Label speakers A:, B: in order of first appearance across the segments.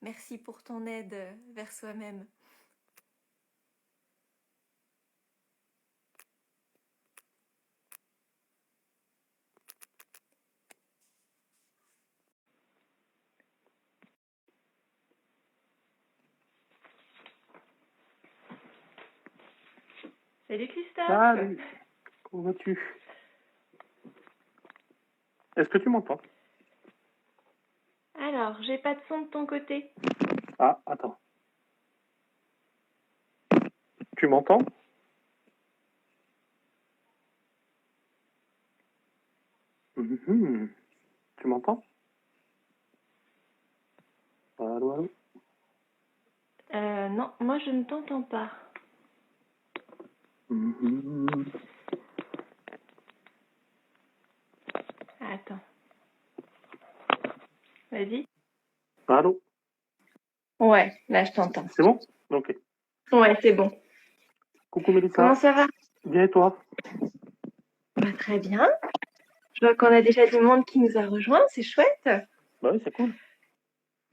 A: Merci pour ton aide vers soi-même. Salut Christophe.
B: Salut, comment vas-tu? Est-ce que tu m'entends?
A: Alors, j'ai pas de son de ton côté.
B: Ah, attends. Tu m'entends? Mhm. Tu m'entends? Allô, allô?
A: Non, moi je ne t'entends pas.
B: Mhm.
A: Attends. Vas-y.
B: Allô?
A: Ouais, là je t'entends.
B: C'est bon? Ok.
A: Ouais, c'est bon.
B: Coucou Mélissa.
A: Comment ça va?
B: Bien et toi?
A: Bah, très bien. Je vois qu'on a déjà du monde qui nous a rejoints, c'est chouette.
B: Bah oui, c'est cool.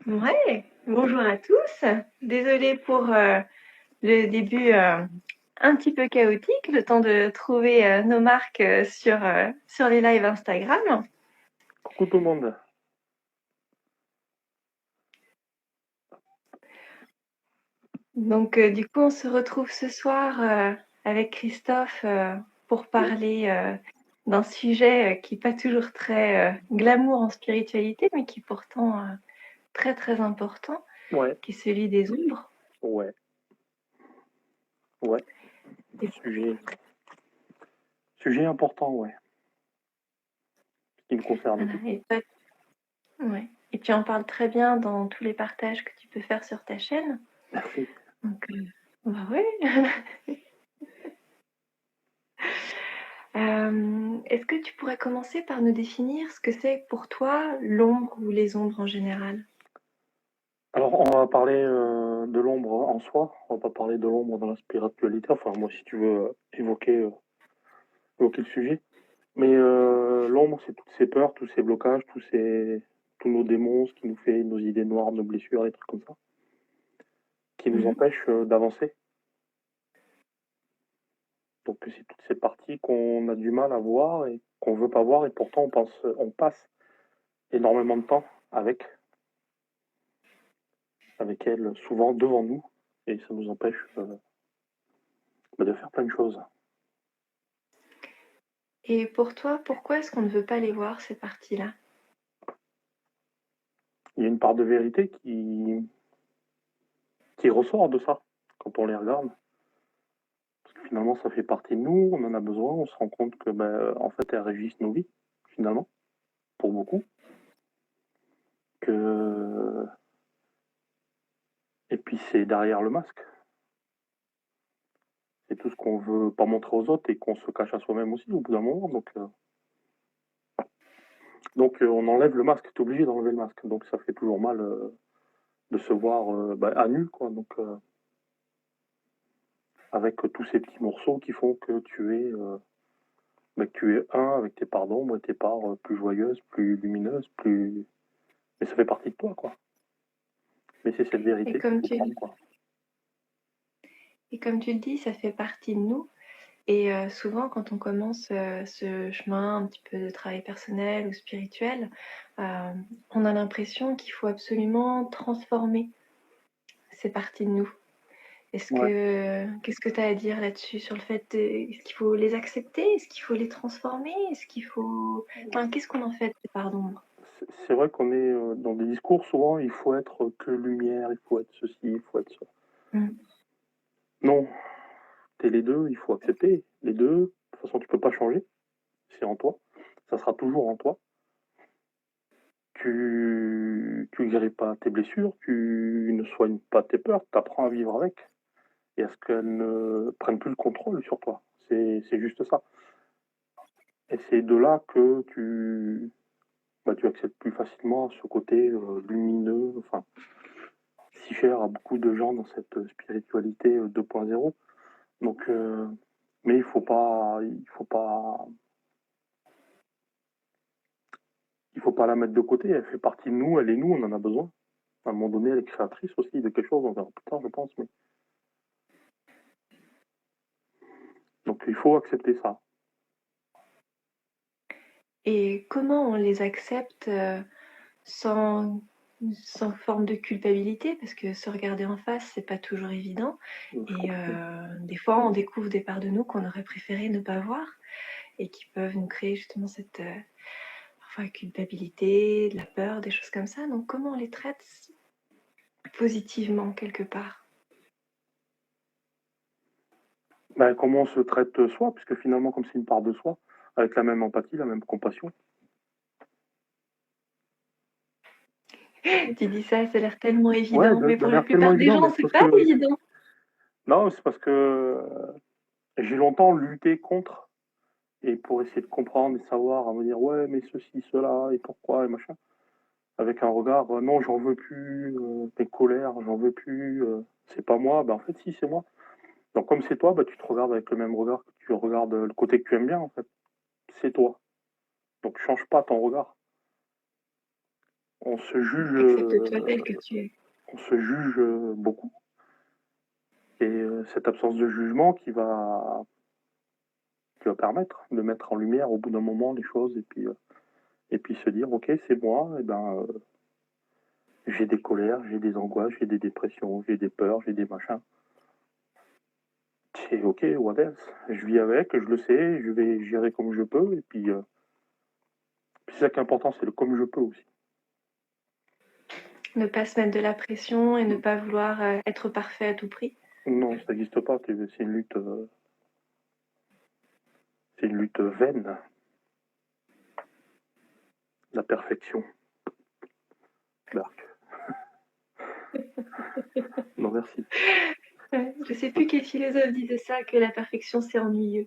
A: Ouais, bonjour à tous. Désolée pour le début un petit peu chaotique, le temps de trouver nos marques sur les lives Instagram.
B: Coucou tout le monde.
A: Donc, du coup, on se retrouve ce soir avec Christophe pour parler d'un sujet qui n'est pas toujours très glamour en spiritualité, mais qui est pourtant très très important,
B: Ouais,
A: qui est celui des ombres.
B: ouais, ouais.
A: Et,
B: Sujet important, ouais. Qui nous concerne
A: voilà,
B: tous.
A: ouais. Et tu en parles très bien dans tous les partages que tu peux faire sur ta chaîne.
B: Merci.
A: Donc, bah ouais. Est-ce que tu pourrais commencer par nous définir ce que c'est pour toi l'ombre ou les ombres en général?
B: Alors, on va parler de l'ombre en soi. On va pas parler de l'ombre dans la spiritualité. Enfin, moi, si tu veux évoquer le sujet. Mais l'ombre, c'est toutes ces peurs, tous ces blocages, tous nos démons, ce qui nous fait nos idées noires, nos blessures, des trucs comme ça, qui nous
A: Mhm.
B: empêchent d'avancer. Donc c'est toutes ces parties qu'on a du mal à voir et qu'on veut pas voir et pourtant on passe énormément de temps avec elles, souvent devant nous, et ça nous empêche de faire plein de choses.
A: Et pour toi, pourquoi est-ce qu'on ne veut pas les voir, ces parties-là?
B: Il y a une part de vérité qui ressort de ça quand on les regarde. Parce que finalement, ça fait partie de nous, on en a besoin, on se rend compte que, en fait, elles régissent nos vies, finalement, pour beaucoup. Que... Et puis, c'est derrière le masque. C'est tout ce qu'on veut pas montrer aux autres et qu'on se cache à soi-même aussi, au bout d'un moment. Donc on enlève le masque, t'es obligé d'enlever le masque. Donc, ça fait toujours mal de se voir à nu, quoi. Donc, avec tous ces petits morceaux qui font que que tu es un avec tes parts d'ombre et tes parts plus joyeuses, plus lumineuses, plus... Mais ça fait partie de toi, quoi. Mais c'est cette
A: Et
B: vérité qu'il
A: comme
B: faut
A: tu,
B: prendre, quoi.
A: et comme tu le dis, ça fait partie de nous. Et souvent, quand on commence ce chemin un petit peu de travail personnel ou spirituel, euh, on a l'impression qu'il faut absolument transformer ces parties de nous.
B: Ouais.
A: Qu'est-ce que tu as à dire là-dessus, sur le fait est-ce qu'il faut les accepter? Est-ce qu'il faut les transformer? Enfin, qu'est-ce qu'on en fait de ces parts d'ombre?
B: C'est vrai qu'on est dans des discours, souvent, il faut être que lumière, il faut être ceci, il faut être ça.
A: Mm.
B: Non, t'es les deux, il faut accepter les deux. De toute façon, tu peux pas changer, c'est en toi. Ça sera toujours en toi. Tu guéris pas tes blessures, tu ne soignes pas tes peurs, tu apprends à vivre avec et à ce qu'elles ne prennent plus le contrôle sur toi. C'est juste ça. Et c'est de là que tu acceptes plus facilement ce côté lumineux, enfin, si cher à beaucoup de gens dans cette spiritualité 2.0. Donc, mais il faut pas la mettre de côté. Elle fait partie de nous, elle est nous, on en a besoin. À un moment donné, elle est créatrice aussi de quelque chose, on verra plus tard, je pense. Mais... Donc il faut accepter ça.
A: Et comment on les accepte sans forme de culpabilité? Parce que se regarder en face, c'est pas toujours évident. Et des fois, on découvre des parts de nous qu'on aurait préféré ne pas voir et qui peuvent nous créer justement cette parfois culpabilité, de la peur, des choses comme ça. Donc comment on les traite positivement quelque part?
B: Ben, comment on se traite soi, puisque finalement, comme c'est une part de soi, avec la même empathie, la même compassion.
A: Tu dis ça a l'air tellement
B: Ouais,
A: évident, mais
B: ça a
A: pour la
B: l'air tellement
A: plupart des
B: évident, mais
A: gens,
B: c'est
A: c'est
B: parce
A: pas
B: que...
A: évident.
B: Non, c'est parce que j'ai longtemps lutté contre, et pour essayer de comprendre et savoir, à me dire, ouais, mais ceci, cela, et pourquoi, et machin, avec un regard, non, j'en veux plus, mes colères, j'en veux plus, c'est pas moi, ben en fait, si, c'est moi. Donc comme c'est toi, ben, tu te regardes avec le même regard que tu regardes le côté que tu aimes bien, en fait. C'est toi. Donc change pas ton regard. On se juge,
A: Accepte-toi tel que tu es.
B: on se juge beaucoup. Et cette absence de jugement qui va permettre de mettre en lumière au bout d'un moment les choses et puis se dire, ok, c'est moi, et ben j'ai des colères, j'ai des angoisses, j'ai des dépressions, j'ai des peurs, j'ai des machins. C'est ok, what else? Je vis avec, je le sais, je vais gérer comme je peux, et puis c'est ça qui est important, c'est le comme je peux aussi.
A: Ne pas se mettre de la pression et ne pas vouloir être parfait à tout prix.
B: Non, ça n'existe pas, c'est une lutte vaine, la perfection. Berk. Non, merci.
A: Je sais plus quel philosophe disait ça, que la perfection c'est ennuyeux.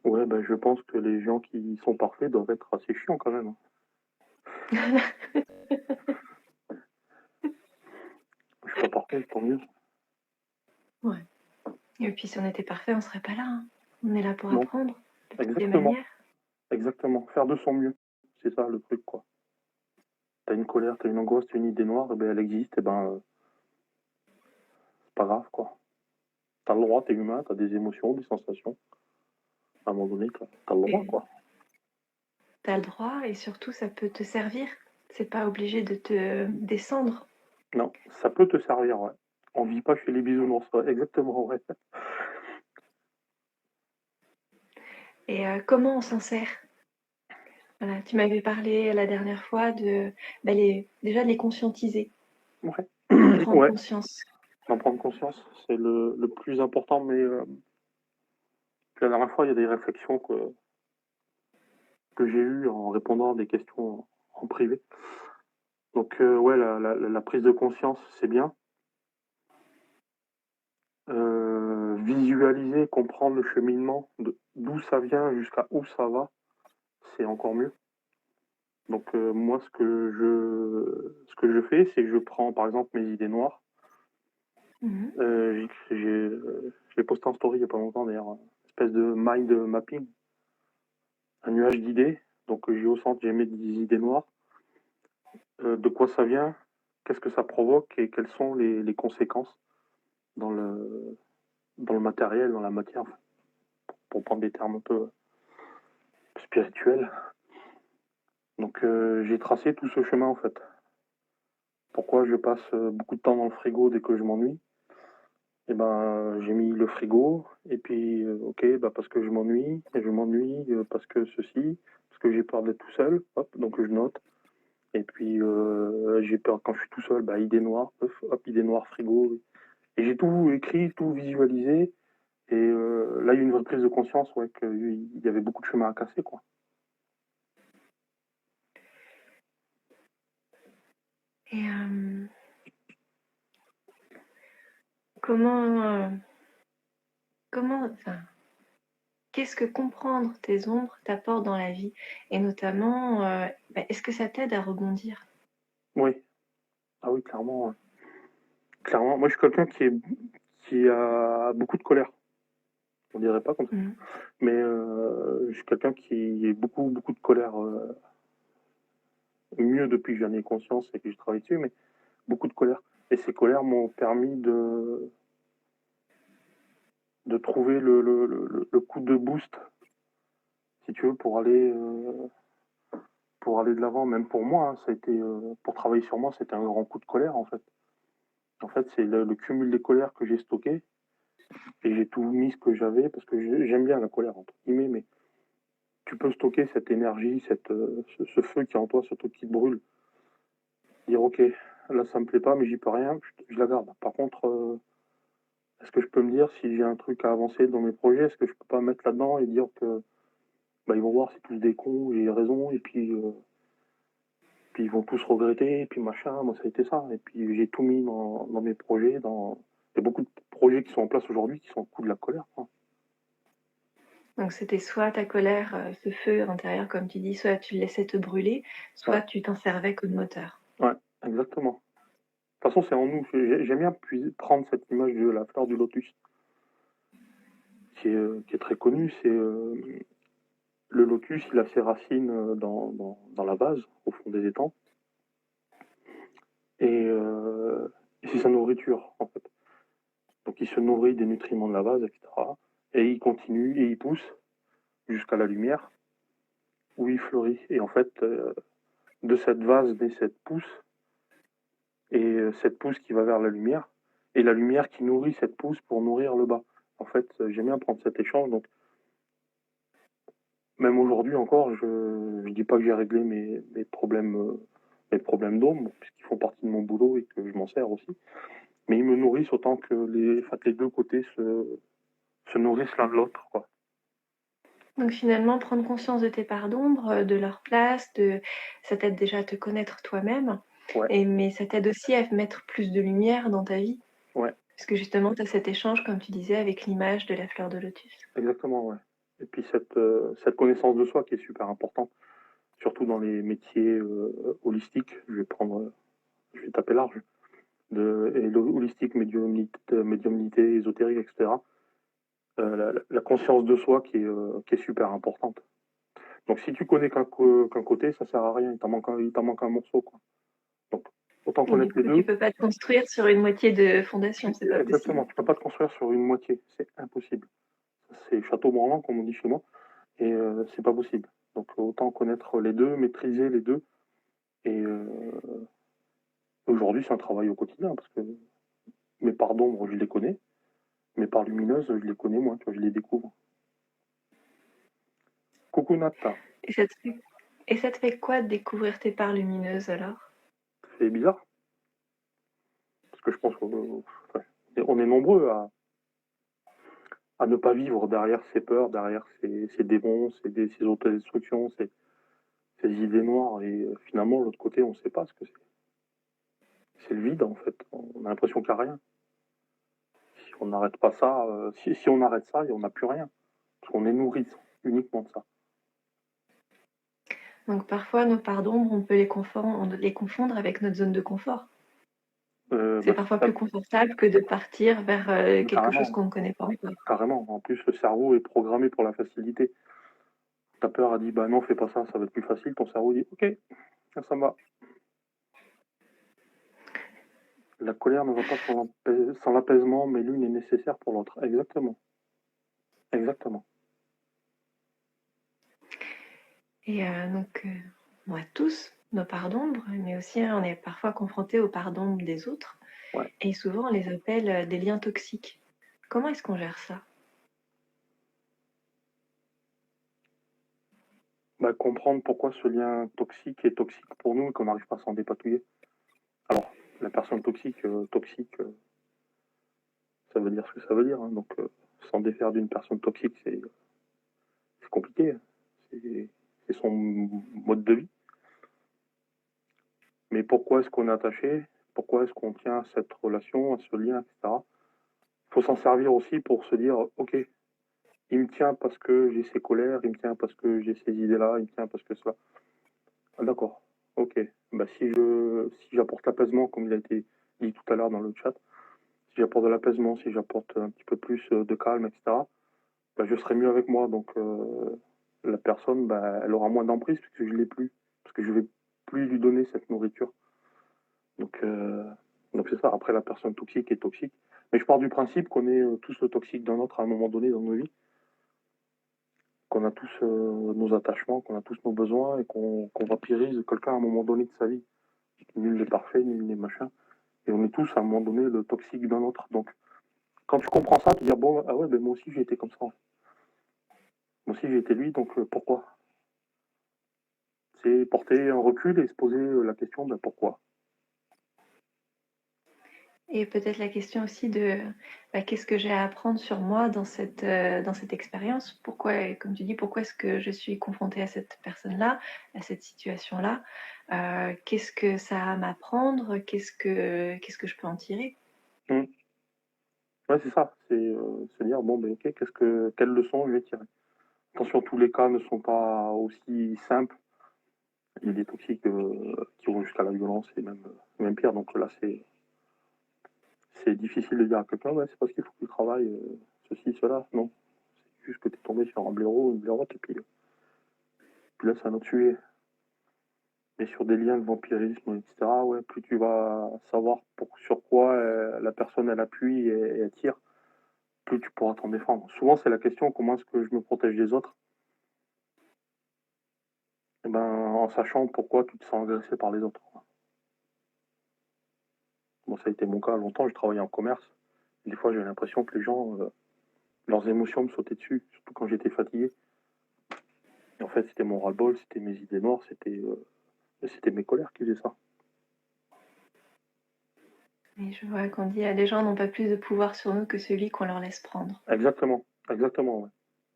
B: Ouais, ben je pense que les gens qui sont parfaits doivent être assez chiants quand même. Je suis pas parfait, tant mieux.
A: Ouais. Et puis si on était parfait, on serait pas là. Hein. On est là pour
B: Non,
A: apprendre de toutes les
B: exactement,
A: manières.
B: exactement. Faire de son mieux, c'est ça le truc, quoi. T'as une colère, t'as une angoisse, t'as une idée noire, eh ben elle existe, et ben c'est pas grave, quoi. T'as le droit, t'es humain, t'as des émotions, des sensations. À un moment donné, t'as le droit,
A: Et
B: quoi.
A: t'as le droit et surtout ça peut te servir. C'est pas obligé de te descendre.
B: Non, ça peut te servir, ouais. On vit pas chez les bisounours, ouais, exactement, ouais.
A: Et comment on s'en sert? Voilà, tu m'avais parlé la dernière fois de déjà de les conscientiser,
B: Ouais,
A: d'en prendre
B: ouais,
A: conscience.
B: d'en prendre conscience, c'est le plus important, mais la dernière fois, il y a des réflexions que j'ai eues en répondant à des questions en privé. Donc, ouais, la prise de conscience, c'est bien. Visualiser, comprendre le cheminement, d'où ça vient jusqu'à où ça va, c'est encore mieux. Donc, moi, ce que je fais, c'est que je prends, par exemple, mes idées noires. Je l'ai posté en story il n'y a pas longtemps, d'ailleurs, une espèce de mind mapping, un nuage d'idées. Donc, j'ai au centre, j'ai mes idées noires. De quoi ça vient, qu'est-ce que ça provoque et quelles sont les conséquences dans le matériel, dans la matière, pour prendre des termes un peu spirituels. Donc j'ai tracé tout ce chemin en fait. Pourquoi je passe beaucoup de temps dans le frigo dès que je m'ennuie? Et ben j'ai mis le frigo et puis ok bah parce que je m'ennuie et je m'ennuie parce que ceci, parce que j'ai peur d'être tout seul, hop donc je note. Et puis j'ai peur quand je suis tout seul, bah idée noire, hop idée noire frigo. Et j'ai tout écrit, tout visualisé. Et là, il y a eu une vraie prise de conscience, ouais, qu'il y avait beaucoup de chemin à casser, quoi.
A: Et comment, enfin, qu'est-ce que comprendre tes ombres t'apporte dans la vie? Et notamment, est-ce que ça t'aide à rebondir?
B: Oui, ah oui, clairement. Clairement, moi, je suis quelqu'un qui a beaucoup de colère. On dirait pas comme ça.
A: Mmh.
B: Mais je suis quelqu'un qui a beaucoup, beaucoup de colère. Mieux depuis que j'en ai conscience et que je travaille dessus. Mais beaucoup de colère. Et ces colères m'ont permis de trouver le coup de boost, si tu veux, pour aller de l'avant. Même pour moi, hein, ça a été, pour travailler sur moi, c'était un grand coup de colère, en fait. En fait, c'est le cumul des colères que j'ai stocké et j'ai tout mis ce que j'avais parce que j'aime bien la colère, entre guillemets, mais tu peux stocker cette énergie, ce feu qui est en toi, ce truc qui te brûle. Dire, ok, là, ça me plaît pas, mais j'y peux rien, je la garde. Par contre, est-ce que je peux me dire si j'ai un truc à avancer dans mes projets, est-ce que je peux pas mettre là-dedans et dire que bah, ils vont voir, c'est tous des cons, j'ai raison, et puis ils vont tous regretter, et puis machin, moi ça a été ça. Et puis j'ai tout mis dans mes projets, il y a beaucoup de projets qui sont en place aujourd'hui qui sont au coup de la colère, quoi.
A: Donc c'était soit ta colère, ce feu intérieur comme tu dis, soit tu le laissais te brûler,
B: Ouais,
A: soit tu t'en servais comme moteur.
B: ouais, exactement. De toute façon, c'est en nous. J'aime bien prendre cette image de la fleur du lotus, qui est très connue. C'est le lotus, il a ses racines dans la vase, au fond des étangs, et c'est sa nourriture, en fait. Donc il se nourrit des nutriments de la vase, etc. Et il continue et il pousse jusqu'à la lumière, où il fleurit. Et en fait, de cette vase naît cette pousse, et cette pousse qui va vers la lumière, et la lumière qui nourrit cette pousse pour nourrir le bas. En fait, j'aime bien prendre cet échange. Donc même aujourd'hui encore, je ne dis pas que j'ai réglé mes problèmes d'ombre, puisqu'ils font partie de mon boulot et que je m'en sers aussi. Mais ils me nourrissent autant que les deux côtés se nourrissent l'un de l'autre, quoi.
A: Donc finalement, prendre conscience de tes parts d'ombre, de leur place, ça t'aide déjà à te connaître toi-même,
B: Ouais,
A: mais ça t'aide aussi à mettre plus de lumière dans ta vie.
B: ouais,
A: Parce que justement, tu as cet échange, comme tu disais, avec l'image de la fleur de lotus.
B: exactement, ouais. Et puis cette connaissance de soi qui est super importante, surtout dans les métiers holistiques. Je vais taper large. Et holistique, médiumnité, ésotérique, etc. La conscience de soi qui est super importante. Donc si tu connais qu'un côté, ça sert à rien. Il t'en manque un morceau, quoi. Donc autant
A: Et du
B: connaître les
A: coup, tu
B: deux.
A: peux pas te construire sur une moitié de fondation, c'est pas
B: Exactement.
A: possible.
B: Tu peux pas te construire sur une moitié. C'est impossible. C'est château branlant, comme on dit chez moi. Et c'est pas possible. Donc autant connaître les deux, maîtriser les deux. Et aujourd'hui, c'est un travail au quotidien parce que mes parts d'ombre, je les connais. Mes parts lumineuses, je les connais moins, tu vois, je les découvre. Coucou Nata.
A: Et ça te fait, et ça te fait quoi de découvrir tes parts lumineuses alors?
B: C'est bizarre parce que je pense qu'on est nombreux à ne pas vivre derrière ses peurs, derrière ses démons, ses autodestructions, ses idées noires. Et finalement, de l'autre côté, on ne sait pas ce que c'est. C'est le vide en fait. On a l'impression qu'il n'y a rien. Si on n'arrête pas ça, si on arrête ça, on n'a plus rien. Parce qu'on est nourri uniquement de ça.
A: Donc parfois, nos parts d'ombre, on peut les confondre avec notre zone de confort. C'est
B: Bah,
A: parfois plus confortable que de partir vers quelque chose
B: carrément,
A: qu'on ne connaît pas encore.
B: carrément. En plus, le cerveau est programmé pour la facilité. Ta peur a dit, bah non, fais pas ça, ça va être plus facile. Ton cerveau dit, ok, ça me va. La colère ne va pas sans l'apaisement, mais l'une est nécessaire pour l'autre. Exactement. Exactement.
A: Et on a tous nos parts d'ombre, mais aussi on est parfois confronté aux parts d'ombre des autres.
B: Ouais.
A: Et souvent, on les appelle des liens toxiques. Comment est-ce qu'on gère ça?
B: Bah, comprendre pourquoi ce lien toxique est toxique pour nous et qu'on n'arrive pas à s'en dépatouiller. Alors, la personne toxique, ça veut dire ce que ça veut dire, hein. Donc, s'en défaire d'une personne toxique, c'est compliqué. C'est son mode de vie. Mais pourquoi est-ce qu'on est attaché? Pourquoi est-ce qu'on tient à cette relation, à ce lien, etc. Il faut s'en servir aussi pour se dire, ok, il me tient parce que j'ai ces colères, il me tient parce que j'ai ces idées-là, il me tient parce que cela. Ah, d'accord, ok. Bah, si j'apporte l'apaisement, comme il a été dit tout à l'heure dans le chat, si j'apporte de l'apaisement, si j'apporte un petit peu plus de calme, etc., bah, je serai mieux avec moi. Donc, la personne, bah, elle aura moins d'emprise parce que je ne l'ai plus. Parce que je ne vais plus lui donner cette nourriture. Donc, donc c'est ça. Après, la personne toxique est toxique. Mais je pars du principe qu'on est tous le toxique d'un autre à un moment donné dans nos vies, qu'on a tous nos attachements, qu'on a tous nos besoins et qu'on vampirise quelqu'un à un moment donné de sa vie. Nul n'est parfait, nul n'est machin. Et on est tous à un moment donné le toxique d'un autre. Donc, quand tu comprends ça, tu te dis bon, ah ouais, ben moi aussi j'ai été comme ça. Moi aussi j'ai été lui, donc pourquoi? C'est porter un recul et se poser la question, ben pourquoi?
A: Et peut-être la question aussi de qu'est-ce que j'ai à apprendre sur moi dans cette expérience? Pourquoi, comme tu dis, pourquoi est-ce que je suis confrontée à cette personne-là, à cette situation-là? Qu'est-ce que ça a à m'apprendre? Qu'est-ce que je peux en tirer?
B: Ouais, c'est ça. C'est se dire bon, ben ok, quelle leçon je vais tirer? Attention, tous les cas ne sont pas aussi simples. Il y a des toxiques qui vont jusqu'à la violence et même pire. Donc là, c'est difficile de dire à quelqu'un, ouais, c'est parce qu'il faut que tu travailles ceci, cela. Non, c'est juste que tu es tombé sur un blaireau, une blaireaute, et puis là, c'est un autre sujet. Mais sur des liens de vampirisme, etc., ouais, plus tu vas savoir sur quoi la personne elle appuie et elle tire, plus tu pourras t'en défendre. Souvent, c'est la question comment est-ce que je me protège des autres? Eh ben, en sachant pourquoi tu te sens agressé par les autres. Bon, ça a été mon cas longtemps, je travaillais en commerce. Des fois, j'avais l'impression que les gens, leurs émotions me sautaient dessus, surtout quand j'étais fatigué. Et en fait, c'était mon ras-le-bol, c'était mes idées noires, c'était mes colères qui faisaient ça.
A: Et je vois qu'on dit les gens n'ont pas plus de pouvoir sur nous que celui qu'on leur laisse prendre.
B: Exactement, exactement, ouais.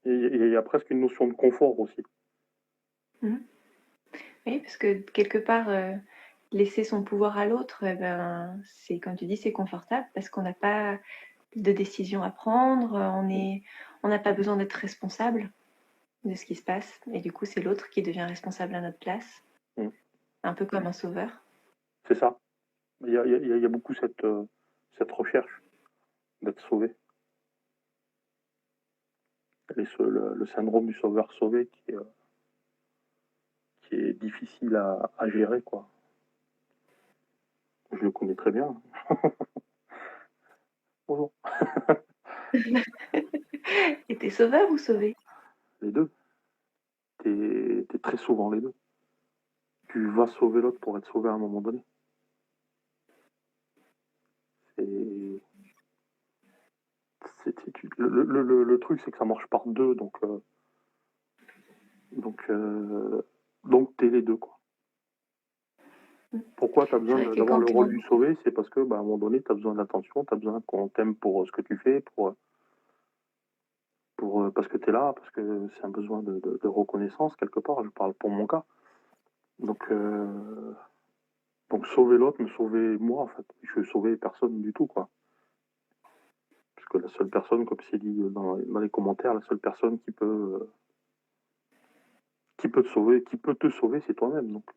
B: Et il y a presque une notion de confort aussi.
A: Mhm. Oui, parce que quelque part, laisser son pouvoir à l'autre, c'est, comme tu dis, c'est confortable parce qu'on n'a pas de décision à prendre, on n'a pas besoin d'être responsable de ce qui se passe. Et du coup, c'est l'autre qui devient responsable à notre place,
B: Mm.
A: un peu comme un sauveur.
B: C'est ça. Il y a beaucoup cette recherche d'être sauvé. Le syndrome du sauveur sauvé qui est difficile à gérer, quoi. Je le connais très bien. Bonjour.
A: Et t'es sauveur ou sauvé?
B: Les deux. T'es très souvent les deux. Tu vas sauver l'autre pour être sauvé à un moment donné. C'est, le truc, c'est que ça marche par deux, donc, donc t'es les deux, quoi. Pourquoi tu as
A: C'est
B: besoin
A: vrai que
B: d'avoir le
A: quand
B: rôle du sauvé? C'est parce que, bah, à un moment donné, tu as besoin d'attention, tu as besoin qu'on t'aime pour ce que tu fais, parce que tu es là, parce que c'est un besoin de reconnaissance quelque part. Je parle pour mon cas. Donc, donc sauver l'autre, me sauver moi, en fait. Je veux sauver personne du tout, quoi. Parce que la seule personne, comme c'est dit dans les commentaires, la seule personne qui peut te sauver, c'est toi-même. Donc,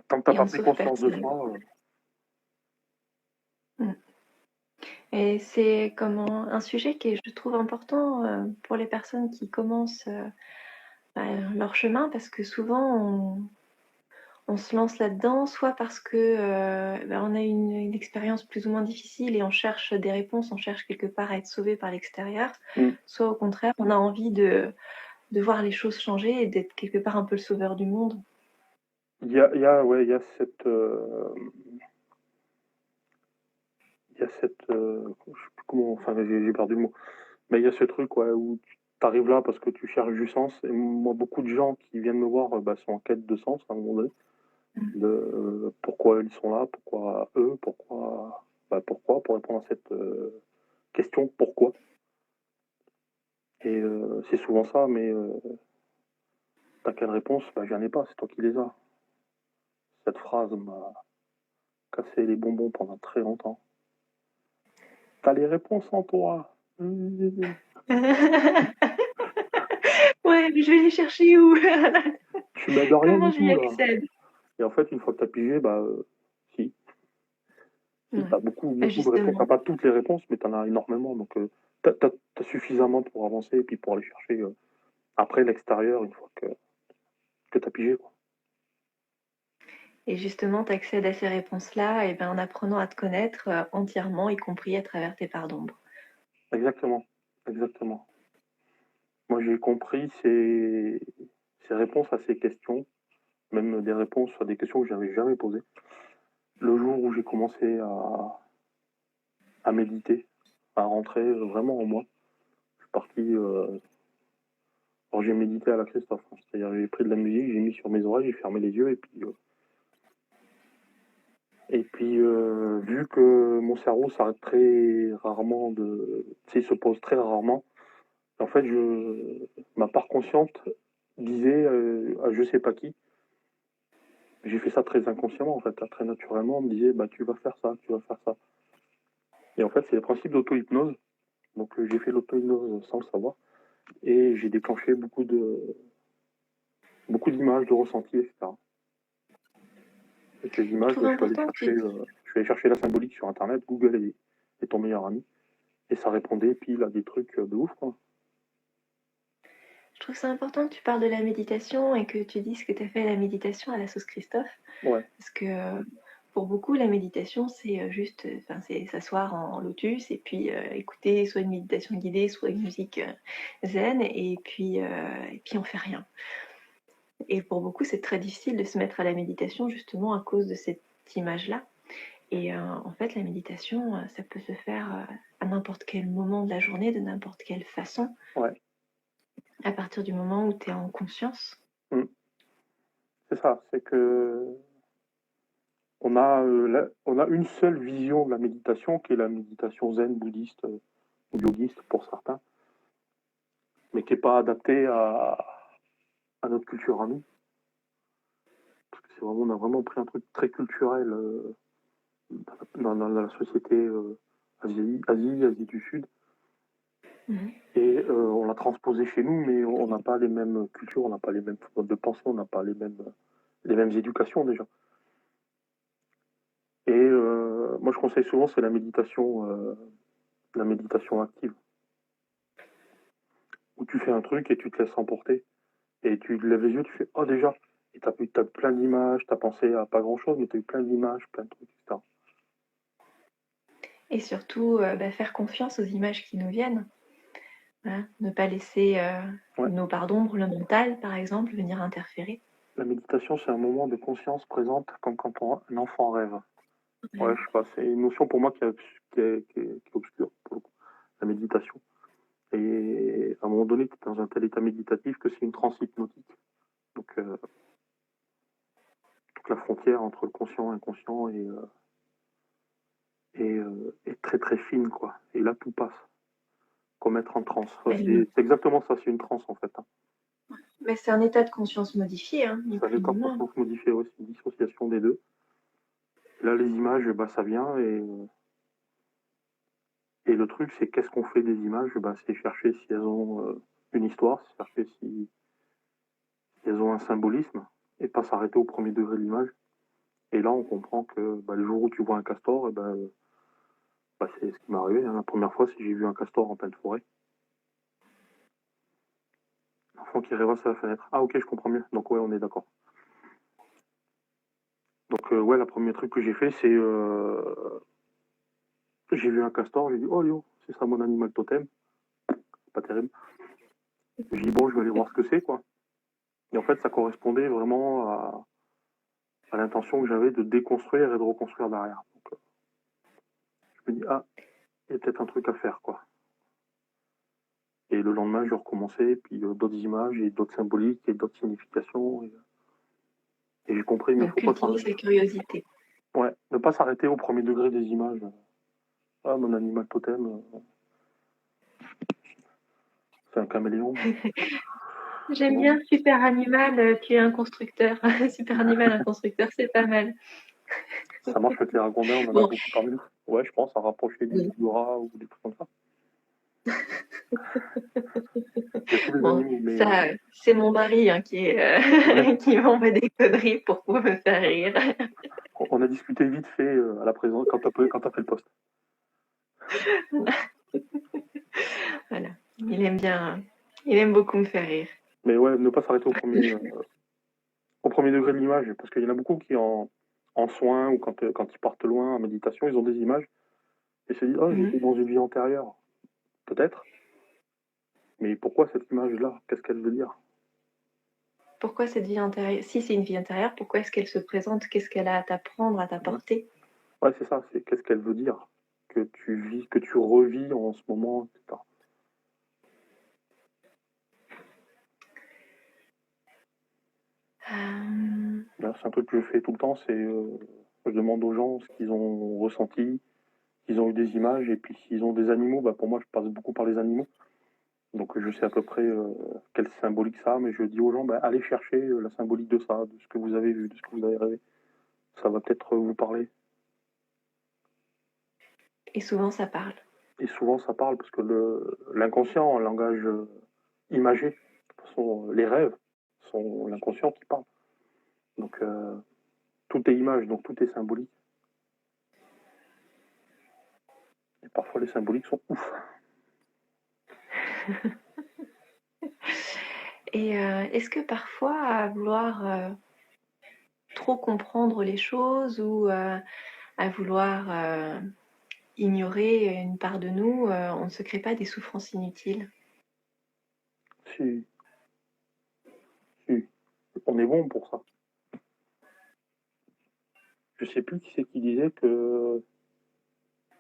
B: tant que tu n'as
A: et
B: pas
A: on
B: pris
A: sauve
B: conscience de
A: personne.
B: soi,
A: Mm. Et c'est comment un sujet qui est, je trouve, important pour les personnes qui commencent leur chemin, parce que souvent on se lance là-dedans, soit parce que on a une expérience plus ou moins difficile et on cherche des réponses, on cherche quelque part à être sauvé par l'extérieur, soit au contraire, on a envie de voir les choses changer et d'être quelque part un peu le sauveur du monde.
B: ouais, il y a je sais plus comment, enfin, j'ai perdu le mot. Mais il y a ce truc, ouais, où tu arrives là parce que tu cherches du sens. Et moi, beaucoup de gens qui viennent me voir bah, sont en quête de sens à un moment donné. De pourquoi ils sont là, pourquoi eux, pourquoi, pour répondre à cette question, pourquoi. Et c'est souvent ça, mais t'as quelle réponse? Bah, j'en ai pas, c'est toi qui les as. Cette phrase m'a cassé les bonbons pendant très longtemps. T'as les réponses en toi.
A: Ouais, mais je vais les chercher où?
B: Tu m'aides à rien
A: Comment
B: du
A: j'y
B: tout, là.
A: accède?
B: Et en fait, une fois que t'as pigé, bah, si. Si,
A: Ouais.
B: t'as beaucoup de réponses. T'as
A: Justement.
B: pas toutes les réponses, mais t'en as énormément. Donc, t'as suffisamment pour avancer et puis pour aller chercher après l'extérieur une fois que t'as pigé, quoi.
A: Et justement, tu accèdes à ces réponses-là et ben, en apprenant à te connaître entièrement, y compris à travers tes parts d'ombre.
B: Exactement, exactement. Moi, j'ai compris ces réponses à ces questions, même des réponses à des questions que j'avais jamais posées. Le jour où j'ai commencé à méditer, à rentrer vraiment en moi, je suis parti. Alors, j'ai médité à la Christophe, hein. C'est-à-dire j'ai pris de la musique, j'ai mis sur mes oreilles, j'ai fermé les yeux et puis vu que mon cerveau s'arrête très rarement tu sais, il se pose très rarement. En fait, ma part consciente disait à je sais pas qui. J'ai fait ça très inconsciemment, en fait, très naturellement. On me disait, bah, tu vas faire ça, tu vas faire ça. Et en fait, c'est le principe d'auto-hypnose. Donc, j'ai fait l'auto-hypnose sans le savoir. Et j'ai déclenché beaucoup d'images, de ressentis, etc. Et ces
A: Je
B: images,
A: trouve
B: bah,
A: important que tu
B: je suis allé chercher la symbolique sur Internet. Google est ton meilleur ami. Et ça répondait pile à des trucs de ouf, quoi.
A: Je trouve ça important que tu parles de la méditation et que tu dises que tu as fait la méditation à la sauce Christophe.
B: Ouais.
A: Parce que pour beaucoup, la méditation, c'est juste c'est s'asseoir en lotus et puis écouter soit une méditation guidée, soit une musique zen et puis on fait rien. Et pour beaucoup, c'est très difficile de se mettre à la méditation justement à cause de cette image-là. Et en fait, la méditation, ça peut se faire à n'importe quel moment de la journée, de n'importe quelle façon.
B: Ouais.
A: À partir du moment où tu es en conscience.
B: C'est ça, c'est que on a une seule vision de la méditation, qui est la méditation zen, bouddhiste ou yogiste pour certains, mais qui n'est pas adaptée à notre culture à nous. Parce que on a vraiment pris un truc très culturel dans la société Asie du Sud. Et on l'a transposé chez nous, mais on n'a pas les mêmes cultures, on n'a pas les mêmes modes de pensée, on n'a pas les mêmes éducations déjà. Et moi, je conseille souvent, c'est la méditation active, où tu fais un truc et tu te laisses emporter, et tu lèves les yeux, tu fais oh déjà, et t'as plein d'images, t'as pensé à pas grand chose, mais t'as eu plein d'images, plein de trucs, etc.
A: Et surtout, faire confiance aux images qui nous viennent. Hein, ne pas laisser nos parts d'ombre, le mental, par exemple, venir interférer.
B: La méditation, c'est un moment de conscience présente comme quand un enfant rêve. Ouais, je sais pas, c'est une notion pour moi qui est obscure, pour le coup, la méditation. Et à un moment donné, tu es dans un tel état méditatif que c'est une transe hypnotique. Donc la frontière entre le conscient et l'inconscient est très très fine, quoi. Et là, tout passe. Comme être en transe. C'est exactement ça, c'est une transe en fait.
A: Mais c'est un état de conscience modifié, hein, ni
B: C'est un
A: plus
B: état
A: ni
B: de
A: moins.
B: conscience modifié, ouais, c'est une dissociation des deux. Et là, les images, bah, ça vient et le truc, c'est qu'est-ce qu'on fait des images, bah, c'est chercher si elles ont une histoire, c'est chercher si elles ont un symbolisme et pas s'arrêter au premier degré de l'image. Et là, on comprend que bah, le jour où tu vois un castor, c'est ce qui m'est arrivé. Hein. La première fois, c'est j'ai vu un castor en pleine forêt. L'enfant qui rêvasse à la fenêtre. Ah ok, je comprends mieux. Donc ouais, on est d'accord. Donc ouais, le premier truc que j'ai fait, c'est j'ai vu un castor, j'ai dit oh yo, c'est ça mon animal totem. Pas terrible. J'ai dit bon, je vais aller voir ce que c'est quoi. Et en fait, ça correspondait vraiment à l'intention que j'avais de déconstruire et de reconstruire derrière. Donc je me dis ah, il y a peut-être un truc à faire quoi. Et le lendemain, je recommençais, puis d'autres images et d'autres symboliques et d'autres significations. Et j'ai compris, mais il
A: Donc,
B: faut pas
A: cultiver
B: s'arrêter.
A: sa curiosité.
B: Ouais, ne pas s'arrêter au premier degré des images. Ah, mon animal totem, c'est un caméléon.
A: J'aime bien Super Animal, tu es un constructeur. Super Animal, un constructeur, c'est pas mal.
B: Ça marche avec les ragondins, on en a beaucoup parlé. Ouais, je pense à rapprocher du rat ou des trucs comme ça. Il y a tous les
A: Bon,
B: animaux, mais
A: ça, c'est mon mari
B: ouais.
A: qui m'envoie des conneries pour pouvoir me faire rire.
B: On a discuté vite fait à la présence quand t'as fait le poste.
A: Voilà. Il aime beaucoup me faire rire.
B: Mais ouais, ne pas s'arrêter au premier degré de l'image, parce qu'il y en a beaucoup en soins ou quand ils partent loin en méditation, ils ont des images et se disent oh, j'étais dans une vie antérieure. Peut-être, mais pourquoi cette image-là? Qu'est-ce qu'elle veut dire?
A: Pourquoi cette vie intérieure, si c'est une vie intérieure, pourquoi est-ce qu'elle se présente? Qu'est-ce qu'elle a à t'apprendre, à t'apporter?
B: Ouais, c'est ça, c'est qu'est-ce qu'elle veut dire que tu vis, que tu revis en ce moment, etc. Là, c'est un truc que je fais tout le temps, c'est je demande aux gens ce qu'ils ont ressenti, s'ils ont eu des images, et puis s'ils ont des animaux, bah, pour moi je passe beaucoup par les animaux. Donc je sais à peu près quelle symbolique ça a, mais je dis aux gens, bah, allez chercher la symbolique de ça, de ce que vous avez vu, de ce que vous avez rêvé. Ça va peut-être vous parler.
A: Et souvent, ça parle.
B: Et souvent ça parle parce que l'inconscient, en langage imagé, de toute façon, les rêves sont l'inconscient qui parle. Donc tout est image, donc tout est symbolique. Et parfois les symboliques sont ouf.
A: Et est-ce que parfois, à vouloir trop comprendre les choses ou à vouloir ignorer une part de nous, on ne se crée pas des souffrances inutiles?
B: Si, si, on est bon pour ça. Je sais plus qui c'est qui disait que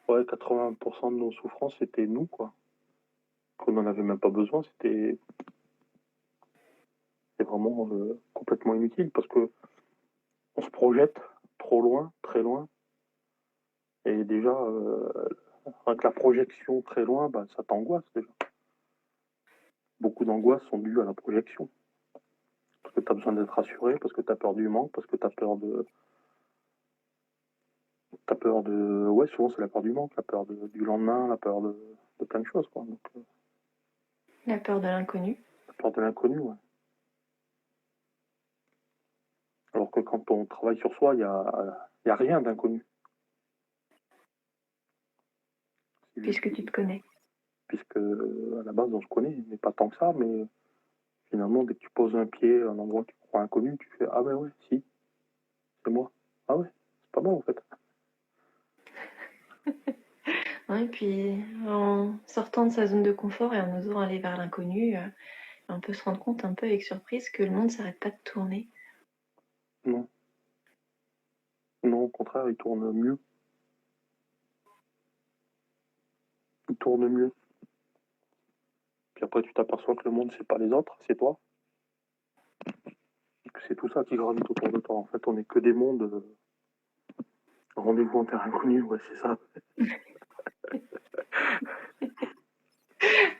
B: ouais, 80% de nos souffrances c'était nous, quoi. Qu'on n'en avait même pas besoin, c'était vraiment complètement inutile parce que on se projette trop loin, très loin, et déjà avec la projection très loin, bah, ça t'angoisse déjà. Beaucoup d'angoisses sont dues à la projection. Parce que tu as besoin d'être rassuré, parce que tu as peur du manque, parce que tu as peur de. T'as peur de. Ouais, souvent c'est la peur du manque, la peur du lendemain, la peur de plein de choses, quoi. Donc,
A: La peur de l'inconnu.
B: la peur de l'inconnu, ouais. Alors que quand on travaille sur soi, il y a rien d'inconnu.
A: Puisque tu te connais.
B: Puisque à la base on se connaît, mais pas tant que ça, mais finalement dès que tu poses un pied à un endroit que tu crois inconnu, tu fais ah ben ouais, si, c'est moi. Ah ouais, c'est pas mal en fait.
A: Ouais, et puis en sortant de sa zone de confort et en osant aller vers l'inconnu, on peut se rendre compte un peu avec surprise que le monde ne s'arrête pas de tourner.
B: Non. Non, au contraire, il tourne mieux. Il tourne mieux. Puis après tu t'aperçois que le monde c'est pas les autres, c'est toi. Et que c'est tout ça qui gravite autour de toi. En fait, on n'est que des mondes. Rendez-vous en terre inconnue, ouais, c'est ça.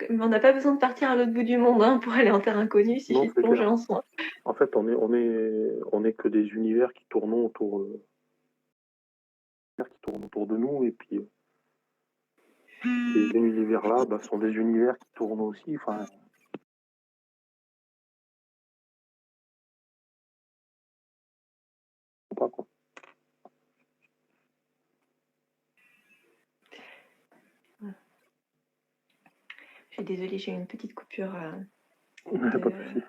A: Mais on n'a pas besoin de partir à l'autre bout du monde pour aller en terre inconnue, il
B: Non,
A: suffit de
B: c'est
A: plonger
B: clair.
A: en soi.
B: En fait, on est que des univers qui tournent autour de nous, et puis ces univers-là bah, sont des univers qui tournent aussi. Enfin, pas quoi.
A: Je suis désolée, j'ai eu une petite coupure
B: Pas de souci.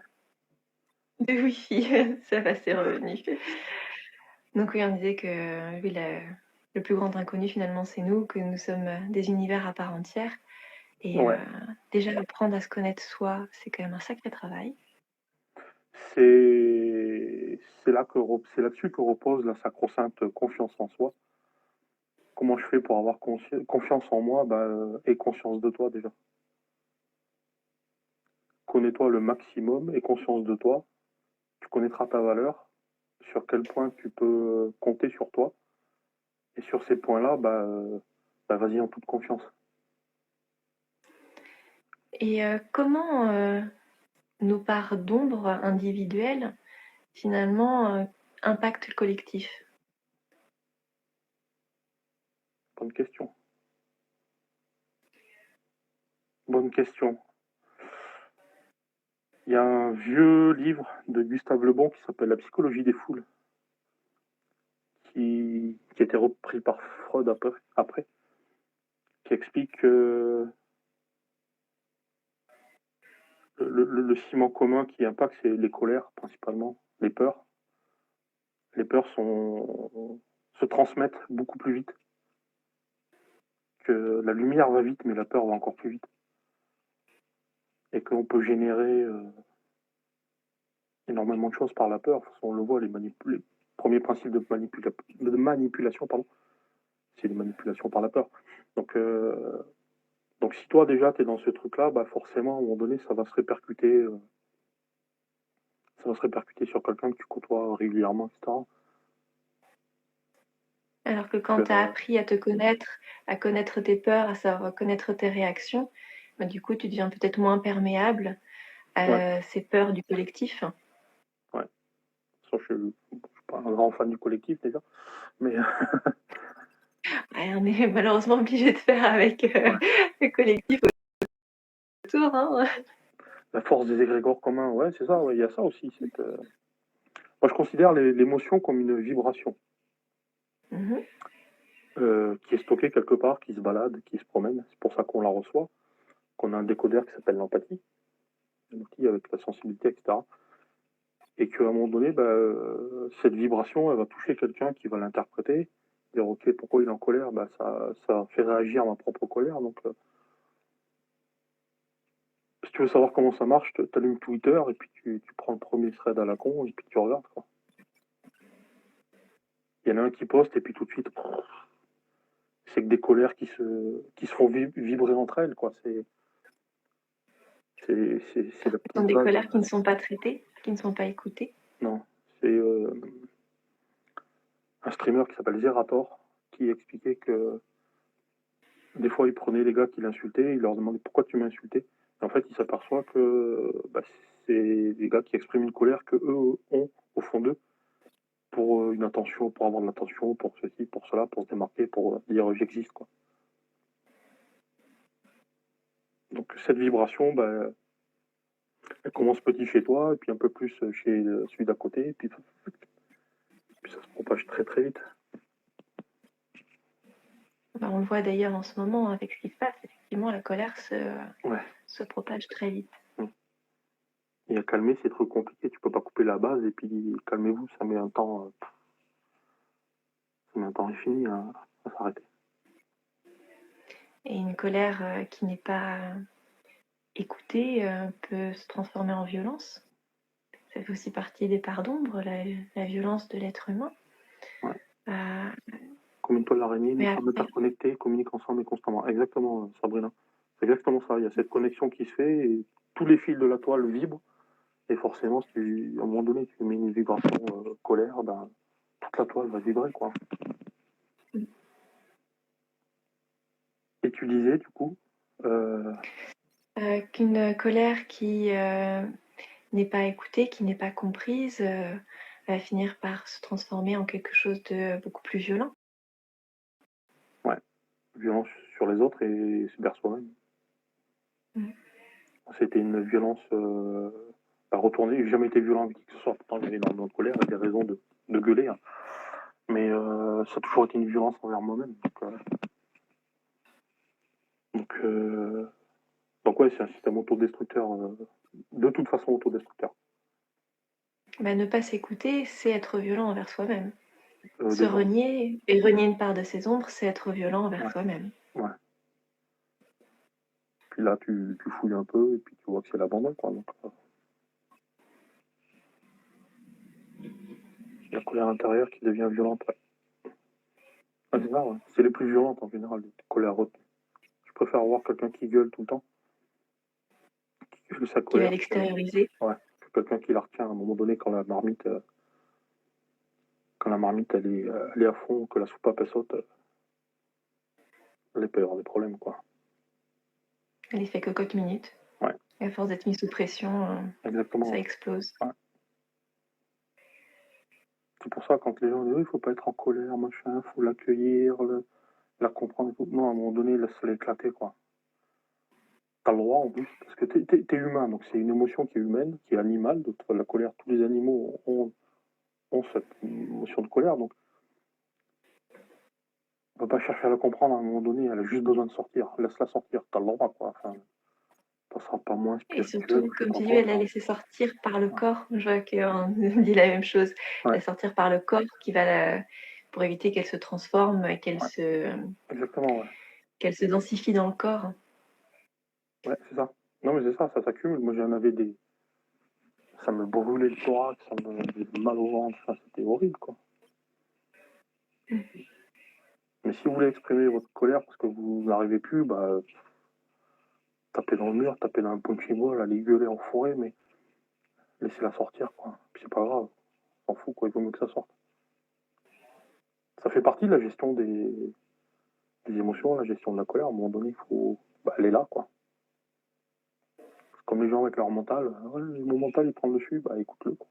A: de Wi-Fi, ça va, c'est revenu. Donc oui, on disait que oui, le plus grand inconnu finalement c'est nous, que nous sommes des univers à part entière. Et
B: Ouais.
A: déjà apprendre à se connaître soi, c'est quand même un sacré travail.
B: C'est là-dessus que repose la sacro-sainte confiance en soi. Comment je fais pour avoir confiance en moi bah, et conscience de toi déjà. Connais-toi le maximum et conscience de toi. Tu connaîtras ta valeur, sur quel point tu peux compter sur toi. Et sur ces points-là, bah, vas-y en toute confiance.
A: Et comment nos parts d'ombre individuelles finalement impactent le collectif?
B: Bonne question. Bonne question. Il y a un vieux livre de Gustave Le Bon qui s'appelle La psychologie des foules, qui a été repris par Freud après, qui explique que le ciment commun qui impacte, c'est les colères principalement, les peurs. Les peurs se transmettent beaucoup plus vite. Que la lumière va vite, mais la peur va encore plus vite. Et qu'on peut générer énormément de choses par la peur. De toute façon, on le voit, les premiers principes de manipulation, c'est les manipulations par la peur. Donc si toi déjà tu es dans ce truc-là, bah forcément à un moment donné ça va se répercuter sur quelqu'un que tu côtoies régulièrement, etc.
A: Alors que quand tu as appris à te connaître, à connaître tes peurs, à savoir connaître tes réactions, bah, du coup tu deviens peut-être moins perméable à ces peurs du collectif.
B: Ouais. Je suis pas un grand fan du collectif déjà, mais
A: on est malheureusement obligé de faire avec le collectif autour. Hein.
B: La force des égrégores communs, ouais, c'est ça, il y a ça aussi. Moi, je considère l'émotion comme une vibration qui est stockée quelque part, qui se balade, qui se promène. C'est pour ça qu'on la reçoit, qu'on a un décodeur qui s'appelle l'empathie, un outil avec la sensibilité, etc. Et qu'à un moment donné, cette vibration, elle va toucher quelqu'un qui va l'interpréter, dire ok, pourquoi il est en colère, ça fait réagir ma propre colère. Donc, si tu veux savoir comment ça marche, tu allumes Twitter et puis tu prends le premier thread à la con et puis tu regardes. Quoi. Il y en a un qui poste et puis tout de suite, c'est que des colères qui se font vibrer entre elles. Quoi. C'est
A: Ce sont des colères qui ne sont pas traitées, qui ne sont pas écoutées.
B: Non, c'est un streamer qui s'appelle Zerator qui expliquait que des fois il prenait les gars qui l'insultaient, il leur demandait pourquoi tu m'as insulté. Et en fait, il s'aperçoit que c'est des gars qui expriment une colère que eux ont au fond d'eux pour une attention, pour avoir de l'attention, pour ceci, pour cela, pour se démarquer, pour dire j'existe. Quoi. Donc cette vibration, elle commence petit chez toi, et puis un peu plus chez celui d'à côté, et puis ça se propage très très vite.
A: On le voit d'ailleurs en ce moment avec ce qui se passe. Effectivement, la colère se propage très vite.
B: Et à calmer, c'est trop compliqué. Tu peux pas couper la base, et puis calmez-vous, ça met un temps infini à s'arrêter.
A: Et une colère qui n'est pas écoutée peut se transformer en violence. Ça fait aussi partie des parts d'ombre, la violence de l'être humain.
B: Ouais. Comme une toile d'araignée, nous sommes
A: après...
B: interconnectés, communiquent ensemble et constamment. Exactement, Sabrina. C'est exactement ça. Il y a cette connexion qui se fait et tous les fils de la toile vibrent. Et forcément, si à un moment donné tu mets une vibration colère, toute la toile va vibrer, quoi. Et tu disais, du coup
A: qu'une colère qui n'est pas écoutée, qui n'est pas comprise, va finir par se transformer en quelque chose de beaucoup plus violent.
B: Ouais, violence sur les autres et vers soi-même. C'était une violence à retourner. J'ai jamais été violent avec qui que ce soit. Pourtant, j'avais énormément de colère et des raisons de gueuler. Hein. Mais ça a toujours été une violence envers moi-même. Donc ouais, c'est un système autodestructeur. De toute façon, autodestructeur.
A: Ne pas s'écouter, c'est être violent envers soi-même. Se
B: Déjà.
A: renier et renier une part de ses ombres, c'est être violent envers soi-même.
B: Ouais. Puis là, tu fouilles un peu et puis tu vois que c'est l'abandon, quoi. Donc, la colère intérieure qui devient violente. Ouais, c'est ça, ouais. C'est les plus violentes en général, les colères retenues. Je préfère voir quelqu'un qui gueule tout le temps, qui gueule sa colère.
A: Qui va l'extérioriser.
B: Ouais. Que quelqu'un qui la retient à un moment donné quand la marmite elle est à fond, que la soupape elle saute, elle peut y avoir des problèmes, quoi.
A: Elle est fait cocotte minute.
B: Ouais.
A: Et à force d'être mis sous pression,
B: exactement.
A: Ça explose.
B: Ouais. C'est pour ça quand les gens disent il faut pas être en colère, machin, faut l'accueillir, la comprendre. Non, à un moment donné, laisse-la éclater, quoi. T'as le droit en plus, parce que t'es humain, donc c'est une émotion qui est humaine, qui est animale. La colère, tous les animaux ont cette émotion de colère, donc on va pas chercher à la comprendre à un moment donné, elle a juste besoin de sortir. Laisse-la sortir, t'as le droit, quoi. Enfin, Ça sera pas moins
A: Et
B: spirituel,
A: surtout,
B: je sais
A: comme
B: pas
A: tu dis,
B: quoi.
A: elle la laissé sortir par le corps. Je vois qu'on dit la même chose.
B: Ouais.
A: La sortir par le corps qui va pour éviter qu'elle se transforme et
B: Exactement,
A: qu'elle se densifie dans le corps.
B: ouais, c'est ça. Non, mais c'est ça, ça s'accumule. Moi, j'en avais des. Ça me brûlait le thorax, ça me faisait mal au ventre, enfin, c'était horrible, quoi. Mais si vous voulez exprimer votre colère parce que vous n'arrivez plus, bah, tapez dans le mur, tapez dans un punching ball, allez gueuler en forêt, mais laissez-la sortir, quoi. Puis c'est pas grave, on s'en fout, quoi, il vaut mieux que ça sorte. Ça fait partie de la gestion des émotions, la gestion de la colère. À un moment donné, il faut. Bah, elle est là, quoi. Comme les gens avec leur mental, ouais, mon mental il prend le dessus, bah écoute-le, quoi.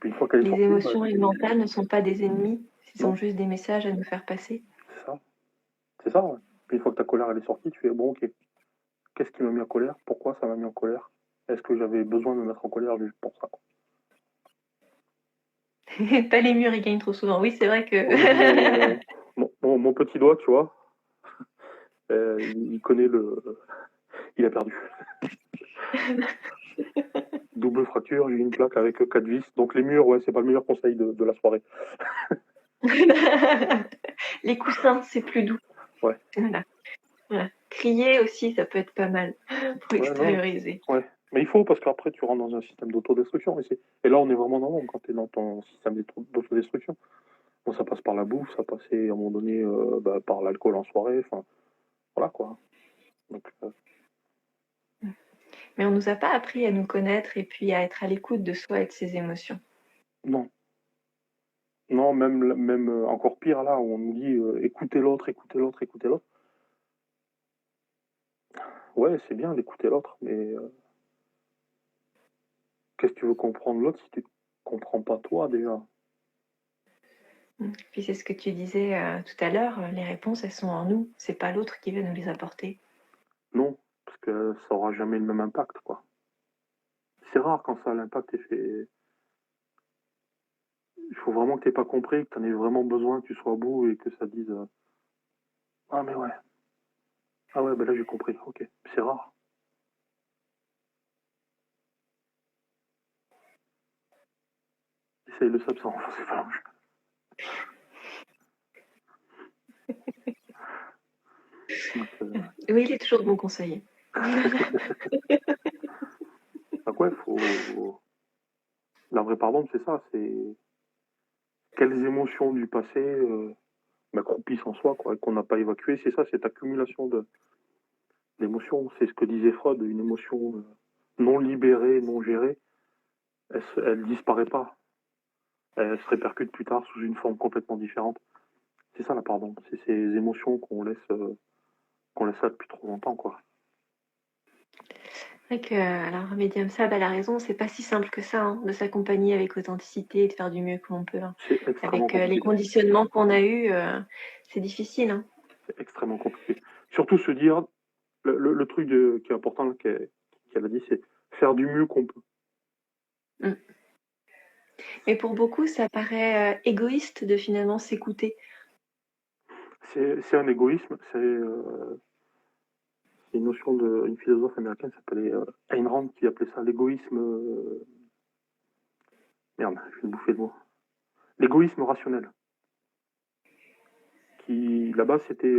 B: Puis une fois qu'elle est
A: Les
B: sortie, bah,
A: émotions et le mental ne sont pas des ennemis, ils sont
B: non,
A: juste des messages à nous faire passer.
B: c'est ça. C'est ça, ouais. Puis une fois que ta colère elle est sortie, tu fais bon, ok, qu'est-ce qui m'a mis en colère? Pourquoi ça m'a mis en colère? Est-ce que j'avais besoin de me mettre en colère juste pour ça, quoi?
A: Pas les murs, ils gagnent trop souvent. Oui, c'est vrai que.
B: Ouais, mais mon petit doigt, tu vois, il connaît le. Il a perdu. Double fracture, j'ai une plaque avec 4 vis. Donc les murs, ouais, c'est pas le meilleur conseil de la soirée.
A: Les coussins, c'est plus doux.
B: Ouais.
A: Voilà. Voilà. Crier aussi, ça peut être pas mal pour
B: Ouais, non.
A: extérioriser.
B: Ouais. Mais il faut, parce qu'après, tu rentres dans un système d'autodestruction. Et là, on est vraiment dans l'ombre quand tu es dans ton système d'autodestruction. Bon, ça passe par la bouffe, ça passait à un moment donné par l'alcool en soirée. Enfin, voilà, quoi. Donc,
A: Mais on nous a pas appris à nous connaître et puis à être à l'écoute de soi et de ses émotions.
B: non. Non, même encore pire, là, où on nous dit écoutez l'autre, écoutez l'autre, écoutez l'autre. Ouais, c'est bien d'écouter l'autre, mais qu'est-ce que tu veux comprendre l'autre si tu ne comprends pas toi, déjà?
A: Puis c'est ce que tu disais tout à l'heure, les réponses, elles sont en nous. C'est pas l'autre qui va nous les apporter.
B: Non, parce que ça aura jamais le même impact, quoi. C'est rare quand ça a l'impact fait. Il faut vraiment que tu n'aies pas compris, que tu en aies vraiment besoin, que tu sois au bout et que ça te dise ah, mais ouais. Ah, ouais, ben là, j'ai compris. Ok. C'est rare. Essaye le sub sans renforcer phalange. Donc,
A: Oui, il est toujours de bon conseiller.
B: donc ouais, faut. La vraie pardon, c'est ça. C'est quelles émotions du passé croupissent en soi, quoi, et qu'on n'a pas évacué. C'est ça, cette accumulation d'émotions. C'est ce que disait Freud, une émotion non libérée, non gérée, elle disparaît pas. Elle se répercute plus tard sous une forme complètement différente. C'est ça la pardon. C'est ces émotions qu'on laisse là depuis trop longtemps, quoi.
A: C'est vrai que, alors, Medium Sab, elle a raison, c'est pas si simple que ça, hein, de s'accompagner avec authenticité et de faire du mieux que l'on peut. Hein.
B: C'est extrêmement
A: Avec les
B: compliqué.
A: conditionnements qu'on a eus, c'est difficile. Hein.
B: C'est extrêmement compliqué. Surtout se dire, le truc qui est important là, qu'elle a dit, c'est faire du mieux qu'on peut.
A: Mm. Mais pour beaucoup, ça paraît égoïste de finalement s'écouter.
B: C'est un égoïsme, c'est une notion d'une philosophe américaine qui s'appelait Ayn Rand qui appelait ça l'égoïsme. Merde, je vais me bouffer le mot. L'égoïsme rationnel. Qui, là-bas, c'était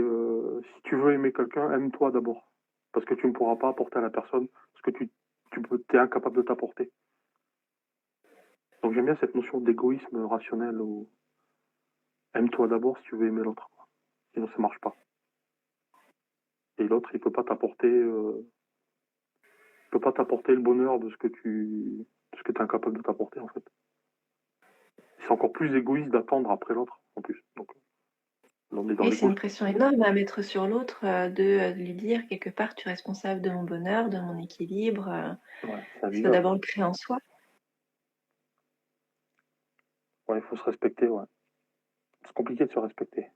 B: si tu veux aimer quelqu'un, aime-toi d'abord. Parce que tu ne pourras pas apporter à la personne ce que tu es incapable de t'apporter. Donc j'aime bien cette notion d'égoïsme rationnel où aime-toi d'abord si tu veux aimer l'autre. Sinon ça marche pas. Et l'autre, il peut pas t'apporter le bonheur de ce que tu es incapable de t'apporter en fait. C'est encore plus égoïste d'attendre après l'autre en plus. Donc on est dans
A: Et c'est
B: l'égo.
A: une pression énorme à mettre sur l'autre de lui dire quelque part tu es responsable de mon bonheur, de mon équilibre.
B: Ouais,
A: Il faut d'abord le créer en soi.
B: Ouais, il faut se respecter, ouais. C'est compliqué de se respecter.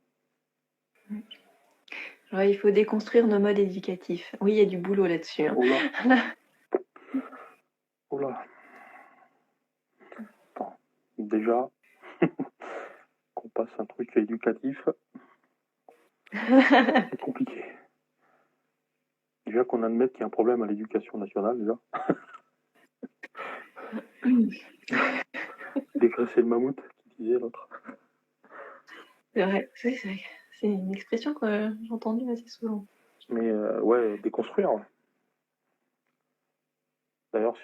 A: Ouais, il faut déconstruire nos modes éducatifs. Oui, il y a du boulot là-dessus. Hein.
B: Oh là. Oh là. Attends. Déjà, qu'on passe un truc éducatif, c'est compliqué. qu'on admette qu'il y a un problème à l'éducation nationale, déjà. Dégraisser le mammouth, qui disait l'autre.
A: C'est vrai, c'est une expression que j'ai entendue assez souvent.
B: Mais ouais, déconstruire. Ouais. D'ailleurs,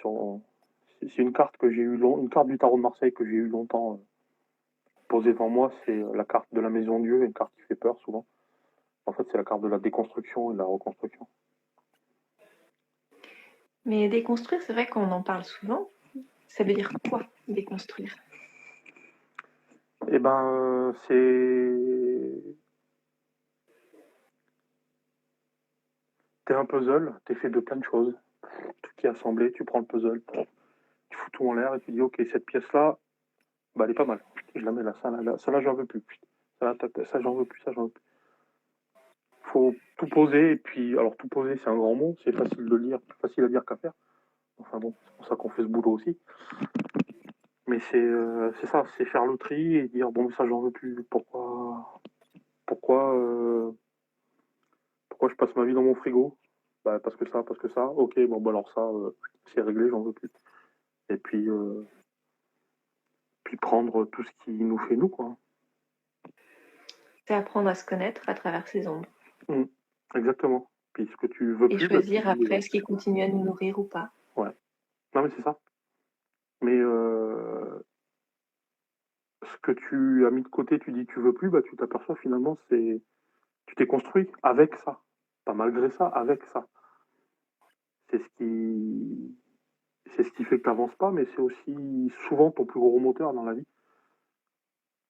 B: c'est une carte que j'ai eu une carte du tarot de Marseille que j'ai eu longtemps posée devant moi. C'est la carte de la Maison Dieu, une carte qui fait peur souvent. En fait, c'est la carte de la déconstruction et de la reconstruction.
A: Mais déconstruire, c'est vrai qu'on en parle souvent. Ça veut dire quoi, déconstruire?
B: Eh ben, t'es un puzzle, t'es fait de plein de choses. Tout qui est assemblé, tu prends le puzzle, tu fous tout en l'air et tu dis, ok, cette pièce-là, bah, elle est pas mal. Je la mets là, ça là, j'en veux plus. Ça, j'en veux plus, ça, j'en veux plus. Faut tout poser, et puis, alors tout poser, c'est un grand mot, c'est facile de lire, plus facile à dire qu'à faire. Enfin bon, c'est pour ça qu'on fait ce boulot aussi. Mais c'est ça, c'est faire le tri et dire, bon, ça, j'en veux plus. Pourquoi, pourquoi je passe ma vie dans mon frigo? Bah, parce que ça. Ok, bon, bah alors ça, c'est réglé, j'en veux plus. Et puis prendre tout ce qui nous fait nous, quoi.
A: C'est apprendre à se connaître à travers ses ombres.
B: Exactement. Puis ce que tu veux
A: Et
B: plus, bah,
A: choisir après ce qui continue à nous nourrir ou pas.
B: ouais. Non, mais c'est ça. Mais ce que tu as mis de côté, tu dis que tu veux plus, bah, tu t'aperçois finalement, tu t'es construit avec ça. Pas malgré ça, avec ça. C'est ce qui, c'est ce qui fait que tu n'avances pas, mais c'est aussi souvent ton plus gros moteur dans la vie.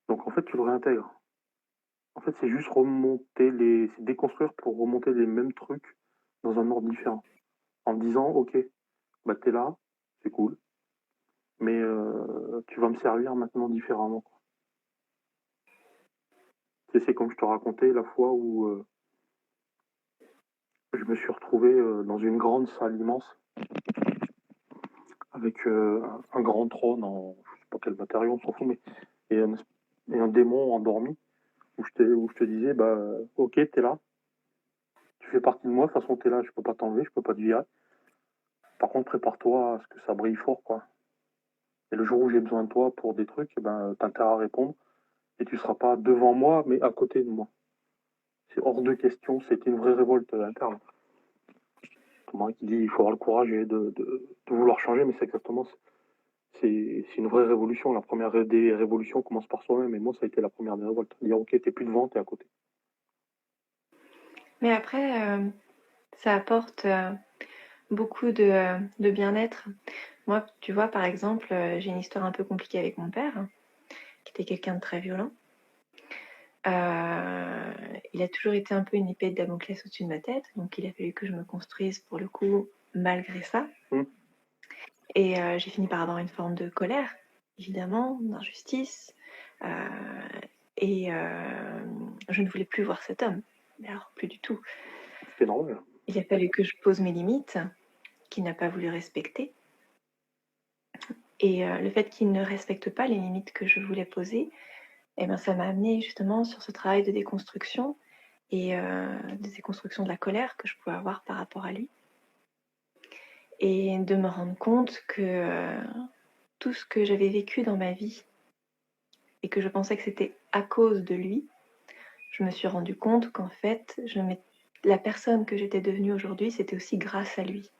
B: Donc en fait, tu le réintègres. En fait, c'est juste c'est déconstruire pour remonter les mêmes trucs dans un ordre différent. En disant, ok, bah t'es là, c'est cool, mais tu vas me servir maintenant différemment. C'est comme je te racontais la fois où je me suis retrouvé dans une grande salle immense avec un grand trône en je sais pas quel matériau, on s'en fout, mais et un démon endormi où je te disais bah ok t'es là, tu fais partie de moi, de toute façon t'es là, je peux pas t'enlever, je peux pas te virer. Par contre prépare-toi à ce que ça brille fort quoi. Et le jour où j'ai besoin de toi pour des trucs, eh ben t'as intérêt à répondre et tu seras pas devant moi mais à côté de moi. C'est hors de question, c'était une vraie révolte interne. Moi qui dit il faut avoir le courage de vouloir changer, mais c'est exactement c'est une vraie révolution. La première des révolutions commence par soi-même, et moi, ça a été la première des révoltes. Dire, ok, t'es plus devant, t'es à côté.
A: Mais après, ça apporte beaucoup de bien-être. Moi, tu vois, par exemple, j'ai une histoire un peu compliquée avec mon père, qui était quelqu'un de très violent. Il a toujours été un peu une épée de Damoclès au-dessus de ma tête, donc il a fallu que je me construise pour le coup malgré ça. Et j'ai fini par avoir une forme de colère, évidemment, d'injustice. Et je ne voulais plus voir cet homme. Mais alors, plus du tout.
B: C'est normal.
A: Il a fallu que je pose mes limites, qu'il n'a pas voulu respecter. Et le fait qu'il ne respecte pas les limites que je voulais poser, eh ben, ça m'a amené justement sur ce travail de déconstruction et de déconstruction de la colère que je pouvais avoir par rapport à lui. Et de me rendre compte que tout ce que j'avais vécu dans ma vie et que je pensais que c'était à cause de lui, je me suis rendu compte qu'en fait, la personne que j'étais devenue aujourd'hui, c'était aussi grâce à lui.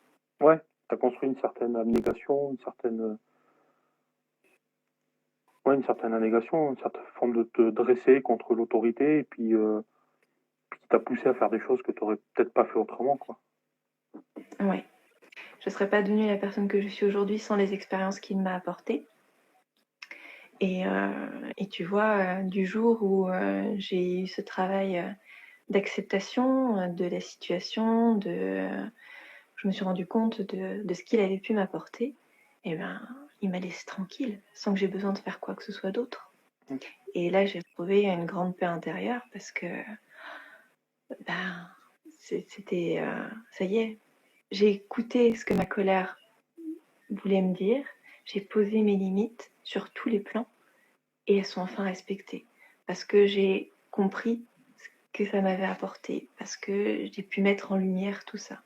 B: Ouais, t'as construit une certaine abnégation, une certaine abnégation, une certaine forme de te dresser contre l'autorité, et puis qui t'a poussé à faire des choses que t'aurais peut-être pas fait autrement, quoi.
A: Ouais. Je ne serais pas devenue la personne que je suis aujourd'hui sans les expériences qu'il m'a apportées. Et tu vois, du jour où j'ai eu ce travail d'acceptation de la situation, je me suis rendu compte de ce qu'il avait pu m'apporter, et ben, il m'a laissé tranquille, sans que j'ai besoin de faire quoi que ce soit d'autre. Et là, j'ai retrouvé une grande paix intérieure parce que ben, c'était, ça y est, j'ai écouté ce que ma colère voulait me dire, j'ai posé mes limites sur tous les plans et elles sont enfin respectées parce que j'ai compris ce que ça m'avait apporté, parce que j'ai pu mettre en lumière tout ça.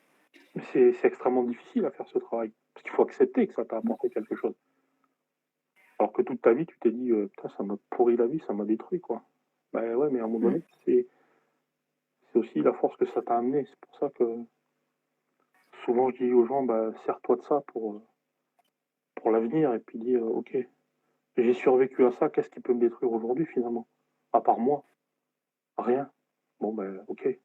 B: Mais c'est extrêmement difficile à faire ce travail. Parce qu'il faut accepter que ça t'a apporté quelque chose. Alors que toute ta vie, tu t'es dit, putain, ça m'a pourri la vie, ça m'a détruit, quoi. Bah ouais, mais à un moment
A: Mm.
B: donné, c'est aussi la force que ça t'a amené. C'est pour ça que souvent je dis aux gens, bah, sers-toi de ça pour l'avenir et puis dis, ok, j'ai survécu à ça, qu'est-ce qui peut me détruire aujourd'hui finalement? À part moi, rien. Bon, ben ok,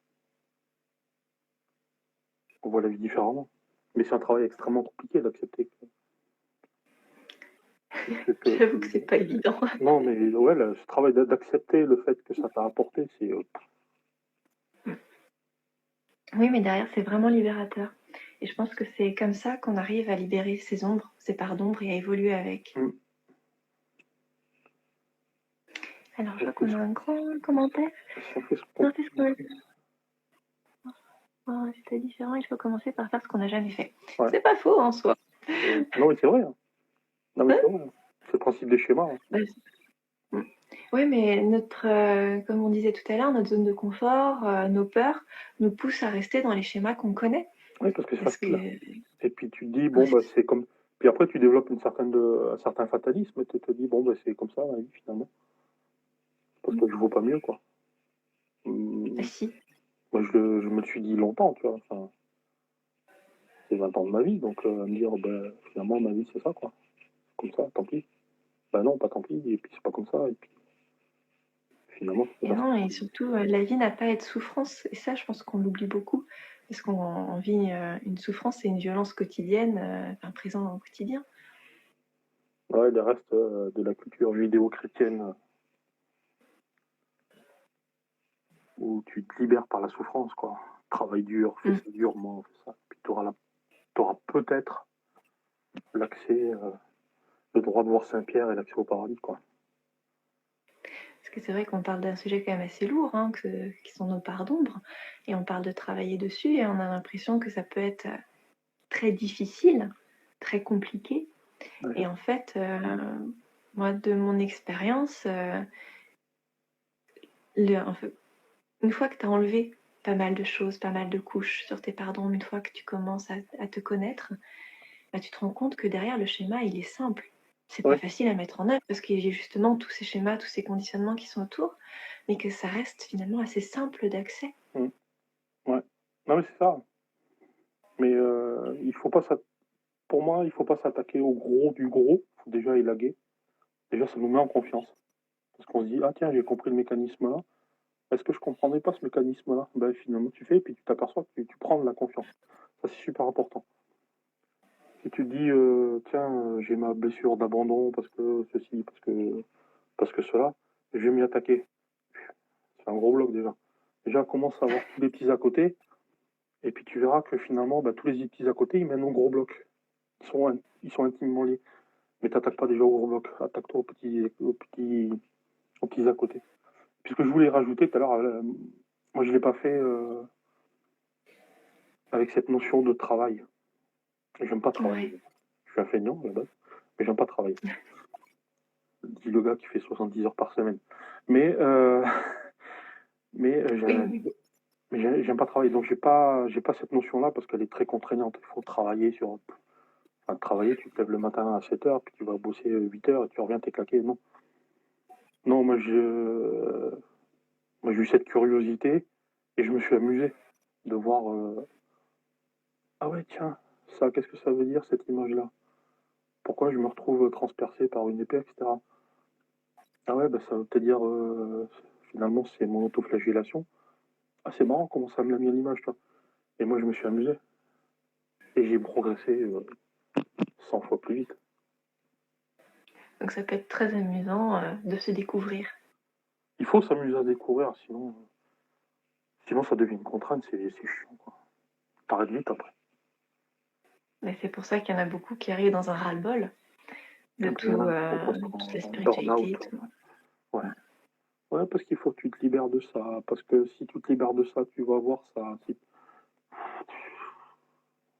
B: on voit la vie différemment. Mais c'est un travail extrêmement compliqué d'accepter
A: J'avoue que c'est pas évident.
B: Non, mais ouais, ce travail d'accepter le fait que ça t'a apporté, c'est...
A: Oui, mais derrière, c'est vraiment libérateur. Et je pense que c'est comme ça qu'on arrive à libérer ses ombres, ses parts d'ombre et à évoluer avec. Alors, je vois qu'on a un grand commentaire.
B: Ça fait ce
A: Non,
B: qu'on...
A: c'est ce qu'on a dit. Oh, c'était différent, il faut commencer par faire ce qu'on n'a jamais fait.
B: Ouais.
A: C'est pas faux en soi.
B: Non, mais c'est vrai. Hein. Non, mais
A: Hein?
B: c'est vrai. Hein. C'est le principe des schémas. Hein.
A: Bah, oui, mais notre, comme on disait tout à l'heure, notre zone de confort, nos peurs, nous poussent à rester dans les schémas qu'on connaît.
B: Oui, parce que c'est
A: Parce
B: facile.
A: que
B: Et puis tu te dis, bon, bah, c'est comme... Puis après, tu développes un certain fatalisme et tu te dis, bon, bah, c'est comme ça la vie finalement. Parce que je vaux pas mieux, quoi.
A: si.
B: Moi, je me le suis dit longtemps, tu vois. Enfin, c'est 20 ans de ma vie, donc me dire, bah, finalement, ma vie, c'est ça, quoi. Comme ça, tant pis. Bah non, pas tant pis, et puis c'est pas comme ça, et puis finalement, c'est
A: Et
B: pas ça.
A: non, et surtout, la vie n'a pas à être souffrance. Et ça, je pense qu'on l'oublie beaucoup. Parce qu'on vit une souffrance et une violence quotidienne, présente dans le quotidien.
B: Ouais, les restes de la culture judéo-chrétienne où tu te libères par la souffrance, quoi. Travaille dur, fais ça durement, fais ça. Puis tu auras peut-être l'accès, le droit de voir Saint-Pierre et l'accès au paradis, quoi.
A: Parce que c'est vrai qu'on parle d'un sujet quand même assez lourd, hein, qui sont nos parts d'ombre. Et on parle de travailler dessus et on a l'impression que ça peut être très difficile, très compliqué.
B: Ouais.
A: Et en fait, moi, de mon expérience, une fois que tu as enlevé pas mal de choses, pas mal de couches sur tes parts d'ombre, une fois que tu commences à te connaître, bah, tu te rends compte que derrière le schéma, il est simple. C'est pas
B: Ouais.
A: facile à mettre en œuvre parce qu'il y a justement tous ces schémas, tous ces conditionnements qui sont autour, mais que ça reste finalement assez simple d'accès.
B: Ouais. Non, mais c'est ça. Mais il faut pas pour moi, il faut pas s'attaquer au gros du gros. Il faut déjà élaguer. Déjà, ça nous met en confiance. Parce qu'on se dit, ah tiens, j'ai compris le mécanisme là. Est-ce que je comprendrais pas ce mécanisme-là? Ben, finalement, tu fais, et puis tu t'aperçois que tu prends de la confiance. Ça, c'est super important. Si tu te dis, tiens, j'ai ma blessure d'abandon parce que ceci, parce que cela, je vais m'y attaquer. C'est un gros bloc déjà. Déjà, commence à voir tous les petits à côté, et puis tu verras que finalement, bah, tous les petits à côté, ils mènent au gros bloc. Ils sont intimement liés. Mais t'attaques pas déjà au gros bloc, attaque-toi aux petits à côté. Puis ce que je voulais rajouter tout à l'heure, moi je l'ai pas fait avec cette notion de travail. J'aime pas travailler.
A: Ouais.
B: Je suis un feignant à la base, mais j'aime pas travailler. Dit le gars qui fait 70 heures par semaine. Mais, mais
A: Oui.
B: j'aime pas travailler. Donc j'ai pas cette notion-là parce qu'elle est très contraignante. Il faut travailler sur. Enfin, travailler, tu te lèves le matin à 7 heures, puis tu vas bosser 8 heures et tu reviens, t'es claqué. Non. Non, moi j'ai eu cette curiosité et je me suis amusé de voir. Ah ouais, tiens, ça, qu'est-ce que ça veut dire cette image-là? Pourquoi je me retrouve transpercé par une épée, etc. Ah ouais, bah ça veut peut-être dire finalement c'est mon autoflagellation. Ah c'est marrant comment ça me l'a mis à l'image, toi. Et moi je me suis amusé. Et j'ai progressé 100 fois plus vite.
A: Donc ça peut être très amusant de se découvrir.
B: Il faut s'amuser à découvrir, sinon ça devient une contrainte, c'est chiant, quoi. T'arrêtes vite après.
A: Mais c'est pour ça qu'il y en a beaucoup qui arrivent dans un ras-le-bol de
B: Après, il y en
A: tout,
B: a qui sont
A: toute la
B: en
A: spiritualité et
B: burn-out.
A: tout.
B: Ouais. Ouais, parce qu'il faut que tu te libères de ça. Parce que si tu te libères de ça, tu vas voir ça.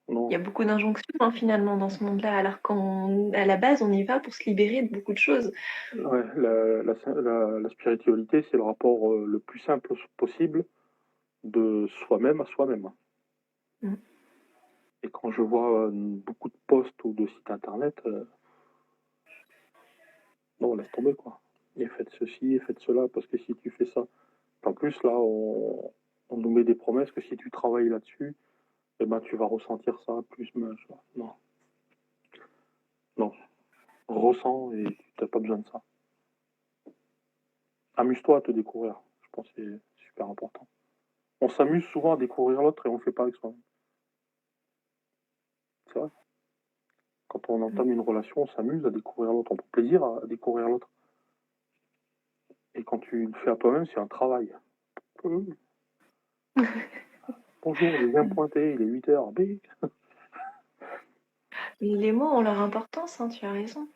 A: Il y
B: Non.
A: a beaucoup d'injonctions hein, finalement dans ce monde-là, alors qu'à la base, on y va pour se libérer de beaucoup de choses.
B: Ouais, la spiritualité, c'est le rapport le plus simple possible de soi-même à soi-même.
A: Mm.
B: Et quand je vois beaucoup de posts ou de sites internet, non, laisse tomber quoi. Et faites ceci, et faites cela, parce que si tu fais ça, en plus là, on nous met des promesses que si tu travailles là-dessus, eh ben tu vas ressentir ça plus. Non, non, ressens et tu n'as pas besoin de ça. Amuse-toi à te découvrir. Je pense que c'est super important. On s'amuse souvent à découvrir l'autre et on ne le fait pas avec soi-même. C'est vrai. Quand on entame une relation, on s'amuse à découvrir l'autre. On prend plaisir à découvrir l'autre. Et quand tu le fais à toi-même, c'est un travail. Bonjour, je viens pointer, il est 8h.
A: Les mots ont leur importance, hein, tu as raison.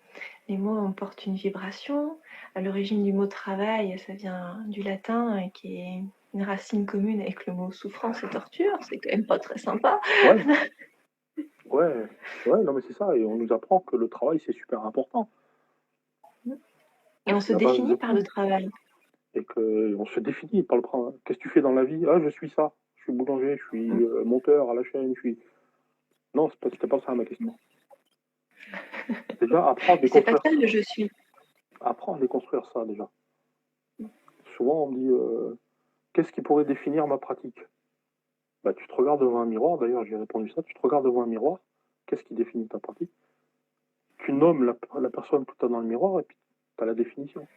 A: Les mots portent une vibration. À l'origine du mot travail, ça vient du latin, qui est une racine commune avec le mot souffrance et torture. C'est quand même pas très sympa.
B: Ouais, non mais c'est ça. Et on nous apprend que le travail, c'est super important.
A: Et on se définit par le travail.
B: Et qu'on se définit par le travail. Qu'est-ce que tu fais dans la vie? Ah, je suis ça. Je suis boulanger, je suis monteur à la chaîne, je suis... Non, c'était pas ça ma question. Déjà, apprends à déconstruire.
A: C'est pas ça le je suis.
B: Apprends à déconstruire ça déjà. Souvent, on me dit qu'est-ce qui pourrait définir ma pratique? Bah, tu te regardes devant un miroir, d'ailleurs, j'ai répondu ça. Tu te regardes devant un miroir, qu'est-ce qui définit ta pratique? Tu nommes la personne que tu as dans le miroir et puis tu as la définition.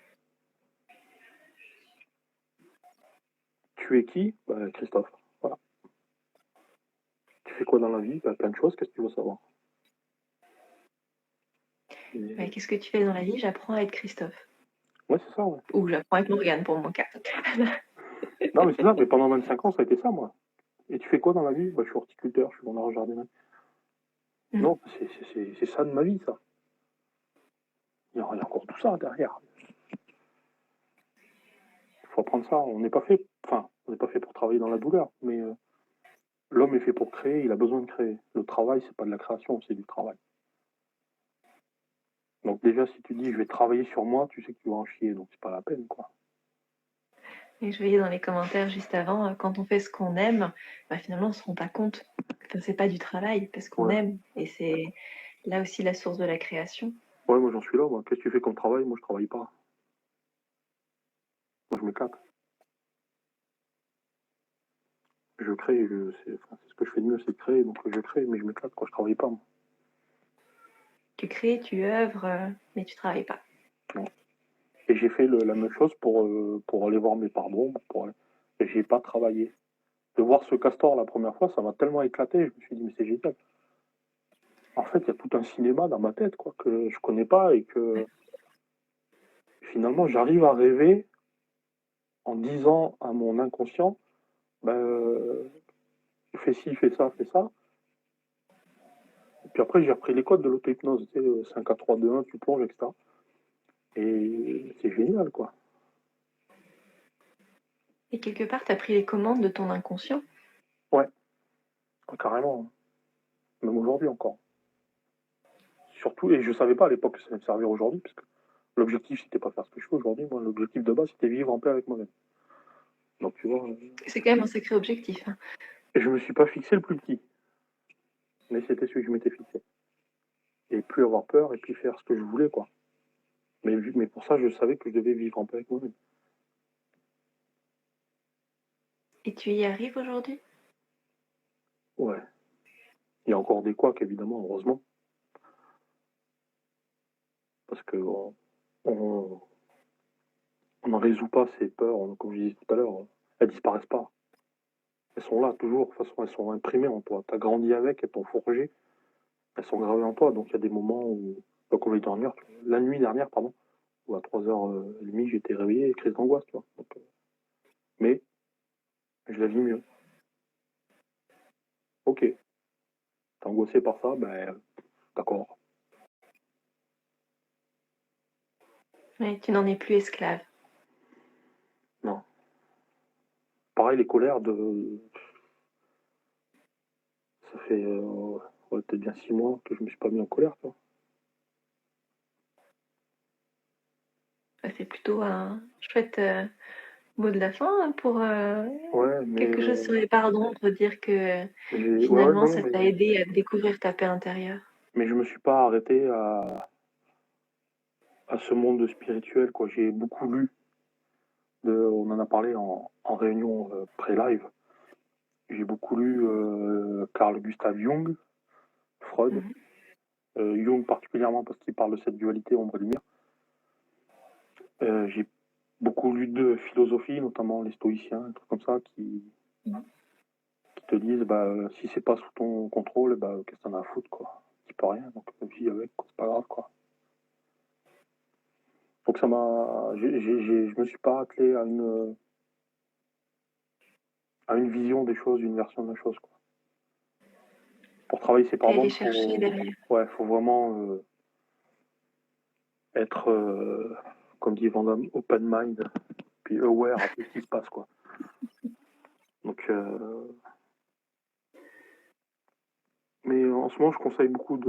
B: Tu es qui? Bah, Christophe. Voilà. Tu fais quoi dans la vie? Bah, plein de choses, qu'est-ce que tu veux savoir?
A: Et... Qu'est-ce que tu fais dans la vie? J'apprends à être Christophe.
B: Ouais, c'est ça, ouais.
A: Ou j'apprends à être Morgane pour mon cas.
B: Non, mais c'est ça, mais pendant 25 ans, ça a été ça, moi. Et tu fais quoi dans la vie? Bah, je suis horticulteur, je suis dans la jardinière. Non, c'est ça de ma vie, ça. Il y a encore tout ça derrière. Il faut apprendre ça. On n'est pas fait pour travailler dans la douleur, mais l'homme est fait pour créer, il a besoin de créer. Le travail, c'est pas de la création, c'est du travail. Donc déjà, si tu dis je vais travailler sur moi, tu sais que tu vas en chier, donc c'est pas la peine, quoi.
A: Et je voyais dans les commentaires juste avant, quand on fait ce qu'on aime, bah finalement on se rend pas compte. Enfin, c'est pas du travail parce qu'on aime, et c'est là aussi la source de la création.
B: Ouais, moi j'en suis là. Qu'est-ce que tu fais comme travail? Moi je travaille pas. Moi je m'éclate. Je crée, c'est ce que je fais de mieux, c'est de créer, donc je crée, mais je m'éclate quand je travaille pas. Moi.
A: Tu crées, tu œuvres, mais tu travailles pas.
B: Non. Et j'ai fait la même chose pour aller voir mes parts d'ombre. Et j'ai pas travaillé. De voir ce castor la première fois, ça m'a tellement éclaté, je me suis dit, mais c'est génial. En fait, il y a tout un cinéma dans ma tête, quoi, que je connais pas et que finalement j'arrive à rêver en disant à mon inconscient, fais ci, fais ça, fais ça. Et puis après, j'ai repris les codes de l'auto-hypnose, tu sais, 5 à 3, 2, 1, tu plonges, etc. Et c'est génial, quoi.
A: Et quelque part, tu as pris les commandes de ton inconscient.
B: Ouais, carrément. Même aujourd'hui encore. Surtout, et je savais pas à l'époque que ça allait me servir aujourd'hui, parce que l'objectif, c'était pas faire ce que je fais aujourd'hui. Moi, l'objectif de base, c'était vivre en paix avec moi-même. Donc, tu vois.
A: C'est quand même un sacré objectif. Hein.
B: Et je me suis pas fixé le plus petit. Mais c'était celui que je m'étais fixé. Et plus avoir peur, et puis faire ce que je voulais, quoi. Mais pour ça, je savais que je devais vivre en paix avec moi-même.
A: Et tu y arrives aujourd'hui?
B: Ouais. Il y a encore des couacs, évidemment, heureusement. Parce que on n'en résout pas ces peurs, comme je disais tout à l'heure, elles disparaissent pas. Elles sont là toujours, de toute façon, elles sont imprimées en toi. Tu as grandi avec, elles t'ont forgé, elles sont gravées en toi. Donc il y a des moments où, donc on va y dormir, la nuit dernière, pardon, où à 3h30, j'étais réveillé et crise d'angoisse, tu vois. Donc, mais je la vis mieux. Ok, t'es angoissé par ça, d'accord.
A: Mais tu n'en es plus esclave.
B: Non. Pareil, les colères ça fait peut-être bien 6 mois que je me suis pas mis en colère, tu vois.
A: C'est plutôt un chouette Mot de la fin pour
B: Ouais,
A: quelque chose sur les pardons, pour dire que
B: ouais,
A: finalement
B: non,
A: ça t'a aidé à découvrir ta paix intérieure.
B: mais je me suis pas arrêté à ce monde spirituel, quoi. J'ai beaucoup lu, on en a parlé en réunion pré-live. J'ai beaucoup lu Carl Gustav Jung, Freud,
A: Mhm.
B: Jung particulièrement parce qu'il parle de cette dualité ombre et lumière. J'ai beaucoup lu de philosophie, notamment les stoïciens, des trucs comme ça,
A: Mhm.
B: qui te disent bah, si c'est pas sous ton contrôle, bah, qu'est-ce que t'en as à foutre, quoi. Tu peux rien, donc vis avec, quoi, c'est pas grave, quoi. Donc ça m'a. Je me suis pas attelé à une vision des choses, une version de la chose, quoi. Pour travailler ses
A: T'es allé
B: pardons,
A: chercher derrière.
B: faut vraiment être, comme dit Van Damme, open mind, puis aware à tout ce qui se passe, quoi. Donc, mais en ce moment, je conseille beaucoup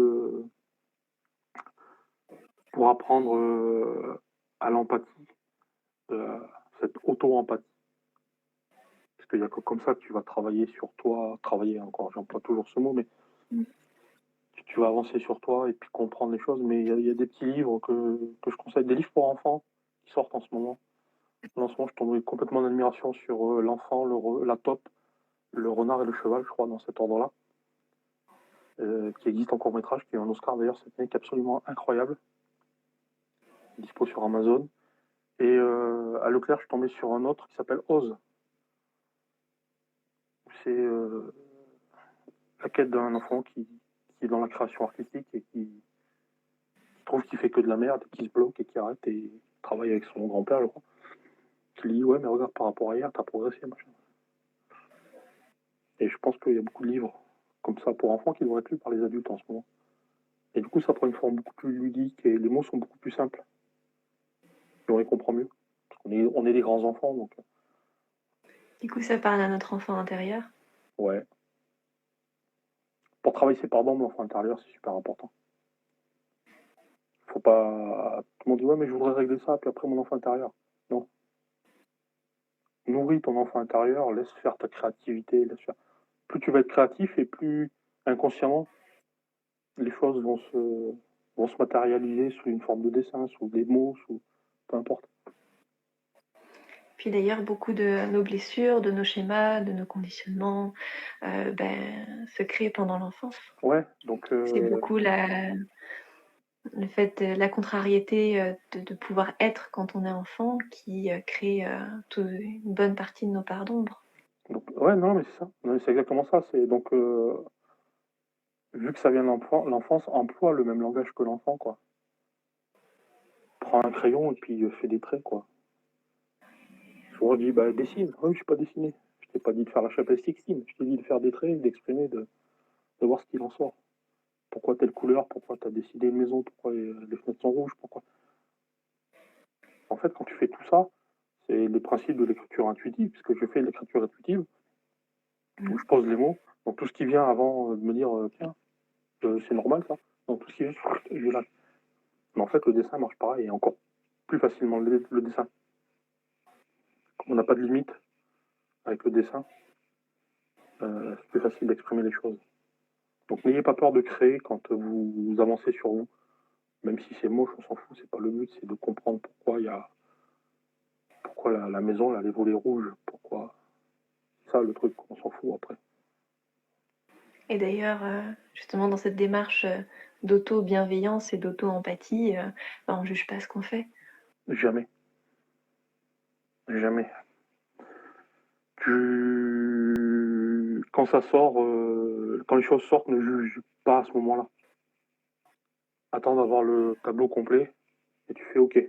B: pour apprendre à l'empathie, cette auto-empathie. Parce qu'il n'y a que comme ça que tu vas travailler sur toi, travailler encore, j'emploie toujours ce mot, mais
A: Mhm.
B: tu vas avancer sur toi et puis comprendre les choses. Mais il y a des petits livres que je conseille, des livres pour enfants qui sortent en ce moment. En ce moment, je tombe complètement en admiration sur l'enfant, la taupe, le renard et le cheval, je crois, dans cet ordre-là, qui existe en court-métrage, qui a eu un Oscar d'ailleurs cette année, qui est absolument incroyable, dispo sur Amazon. Et à Leclerc, je suis tombé sur un autre qui s'appelle Oz. C'est la quête d'un enfant qui est dans la création artistique et qui trouve qu'il fait que de la merde, qui se bloque et qui arrête et travaille avec son grand-père, je crois. Qui lui dit ouais mais regarde par rapport à hier, t'as progressé, machin. Et je pense qu'il y a beaucoup de livres comme ça pour enfants qui devraient être lus par les adultes en ce moment. Et du coup ça prend une forme beaucoup plus ludique et les mots sont beaucoup plus simples. Et on les comprend mieux. Parce on est des grands enfants donc
A: Du coup, ça parle à notre enfant intérieur.
B: ouais. Pour travailler ses pardons, l'enfant intérieur, c'est super important. Faut pas. Tout le monde dit ouais mais je voudrais régler ça, puis après mon enfant intérieur. Non. Nourris ton enfant intérieur, laisse faire ta créativité, laisse faire. Plus tu vas être créatif et plus inconsciemment les choses vont se matérialiser sous une forme de dessin, sous des mots, sous peu importe.
A: Puis d'ailleurs, beaucoup de nos blessures, de nos schémas, de nos conditionnements se créent pendant l'enfance.
B: Ouais, donc
A: C'est beaucoup le fait, la contrariété de pouvoir être quand on est enfant qui crée une bonne partie de nos parts d'ombre.
B: ouais, non, mais c'est ça. C'est exactement ça. C'est donc vu que ça vient de l'enfance emploie le même langage que l'enfant, quoi. Prends un crayon et puis fais des traits, quoi. Souvent on dit bah dessine. Oui, je suis pas dessiné. Je t'ai pas dit de faire la chapelle Sixtine. Je t'ai dit de faire des traits, d'exprimer, de voir ce qu'il en sort. Pourquoi telle couleur, pourquoi tu as décidé une maison, pourquoi les fenêtres sont rouges, pourquoi. En fait, quand tu fais tout ça, c'est les principes de l'écriture intuitive, puisque je fais l'écriture intuitive, où je pose les mots. Donc tout ce qui vient avant de me dire tiens, c'est normal ça. Donc tout ce qui vient, je lâche. Mais en fait, le dessin marche pareil, et encore plus facilement le dessin. Comme on n'a pas de limite avec le dessin, c'est plus facile d'exprimer les choses. Donc n'ayez pas peur de créer quand vous avancez sur vous. Même si c'est moche, on s'en fout, c'est pas le but, c'est de comprendre pourquoi pourquoi la maison elle a les volets rouges, pourquoi. C'est ça le truc, on s'en fout après.
A: Et d'ailleurs, justement, dans cette démarche d'auto-bienveillance et d'auto-empathie, on ne juge pas ce qu'on fait.
B: Jamais. Jamais. Quand ça sort, quand les choses sortent, ne juge pas à ce moment-là. Attends d'avoir le tableau complet et tu fais OK.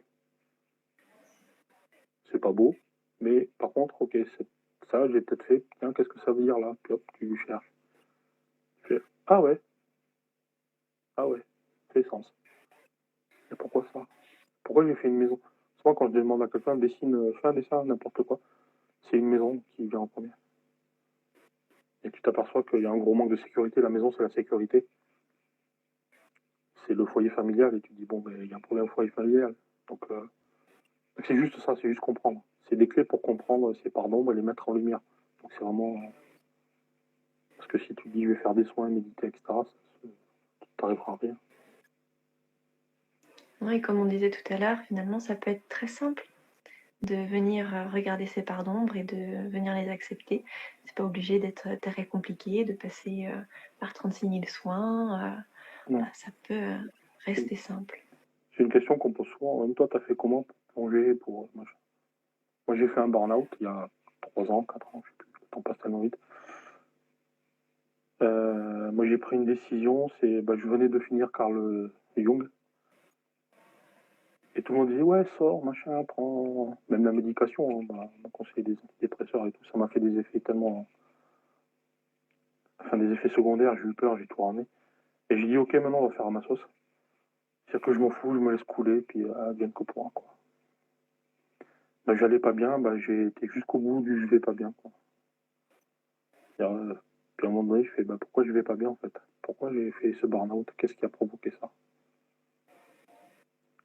B: C'est pas beau, mais par contre, OK, ça, j'ai peut-être fait. Tiens, qu'est-ce que ça veut dire là? Puis hop, tu cherches. Tu fais, ah ouais, ça fait sens. Et pourquoi ça? Pourquoi j'ai fait une maison? Souvent, quand je demande à quelqu'un, fais un dessin, n'importe quoi, c'est une maison qui vient en premier. Et tu t'aperçois qu'il y a un gros manque de sécurité. La maison, c'est la sécurité. C'est le foyer familial. Et tu te dis, bon, ben, il y a un problème au foyer familial. Donc, c'est juste ça, c'est juste comprendre. c'est des clés pour comprendre ces parts d'ombre et les mettre en lumière. Donc c'est vraiment... Parce que si tu dis je vais faire des soins, méditer, etc., t'arriveras à rien.
A: Oui, comme on disait tout à l'heure, finalement, ça peut être très simple de venir regarder ces parts d'ombre et de venir les accepter. C'est pas obligé d'être très compliqué, de passer par 36 000 soins. Ça peut rester simple.
B: C'est une question qu'on pose souvent. Même toi, tu as fait comment pour plonger pour... Moi, j'ai fait un burn-out il y a 3 ans, 4 ans, je sais plus. Le temps passe tellement vite. Moi, j'ai pris une décision. Je venais de finir Carl Jung. Et tout le monde disait, ouais, sors, machin, prends... Même la médication, on m'a conseillé des antidépresseurs et tout. Ça m'a fait des effets tellement... Enfin, des effets secondaires. J'ai eu peur, j'ai tout ramené. Et j'ai dit, ok, maintenant, on va faire à ma sauce. C'est-à-dire que je m'en fous, je me laisse couler, puis bien que pourra, quoi. J'allais pas bien, j'ai été jusqu'au bout du je vais pas bien, quoi. Puis à un moment donné, je fais, pourquoi je vais pas bien, en fait? Pourquoi j'ai fait ce burn-out? Qu'est-ce qui a provoqué ça?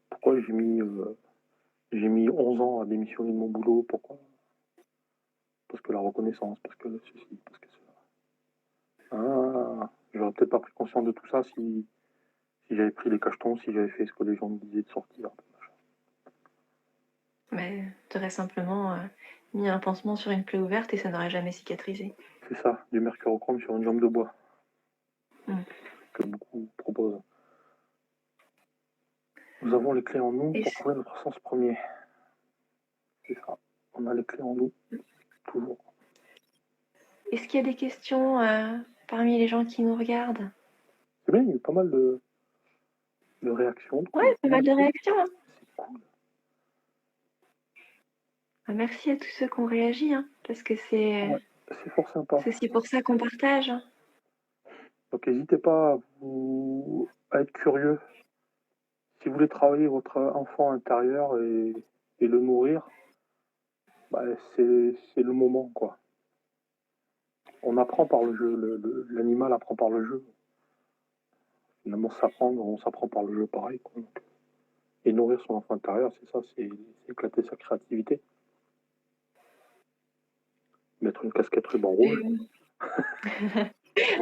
B: Pourquoi j'ai mis 11 ans à démissionner de mon boulot? Pourquoi? Parce que la reconnaissance, parce que ceci, parce que cela. Ah, j'aurais peut-être pas pris conscience de tout ça si j'avais pris les cachetons, si j'avais fait ce que les gens me disaient de sortir.
A: Mais tu aurais simplement mis un pansement sur une plaie ouverte et ça n'aurait jamais cicatrisé.
B: C'est ça, du mercurochrome sur une jambe de bois. Que beaucoup proposent. Nous avons les clés en nous pour trouver notre sens premier. C'est ça. On a les clés en nous, toujours.
A: Est-ce qu'il y a des questions parmi les gens qui nous regardent?
B: C'est bien, il y a eu pas mal de réactions.
A: Ouais, pas mal de réactions. Hein.
B: C'est cool.
A: Merci à tous ceux qui ont réagi, hein, parce que c'est
B: fort sympa.
A: C'est aussi pour ça qu'on partage. Hein.
B: Donc n'hésitez pas à être curieux. Si vous voulez travailler votre enfant intérieur et le nourrir, c'est le moment, quoi. On apprend par le jeu, l'animal apprend par le jeu. Finalement, on s'apprend par le jeu pareil, quoi. Donc, et nourrir son enfant intérieur, c'est ça, c'est éclater sa créativité. Mettre une casquette ruban rouge.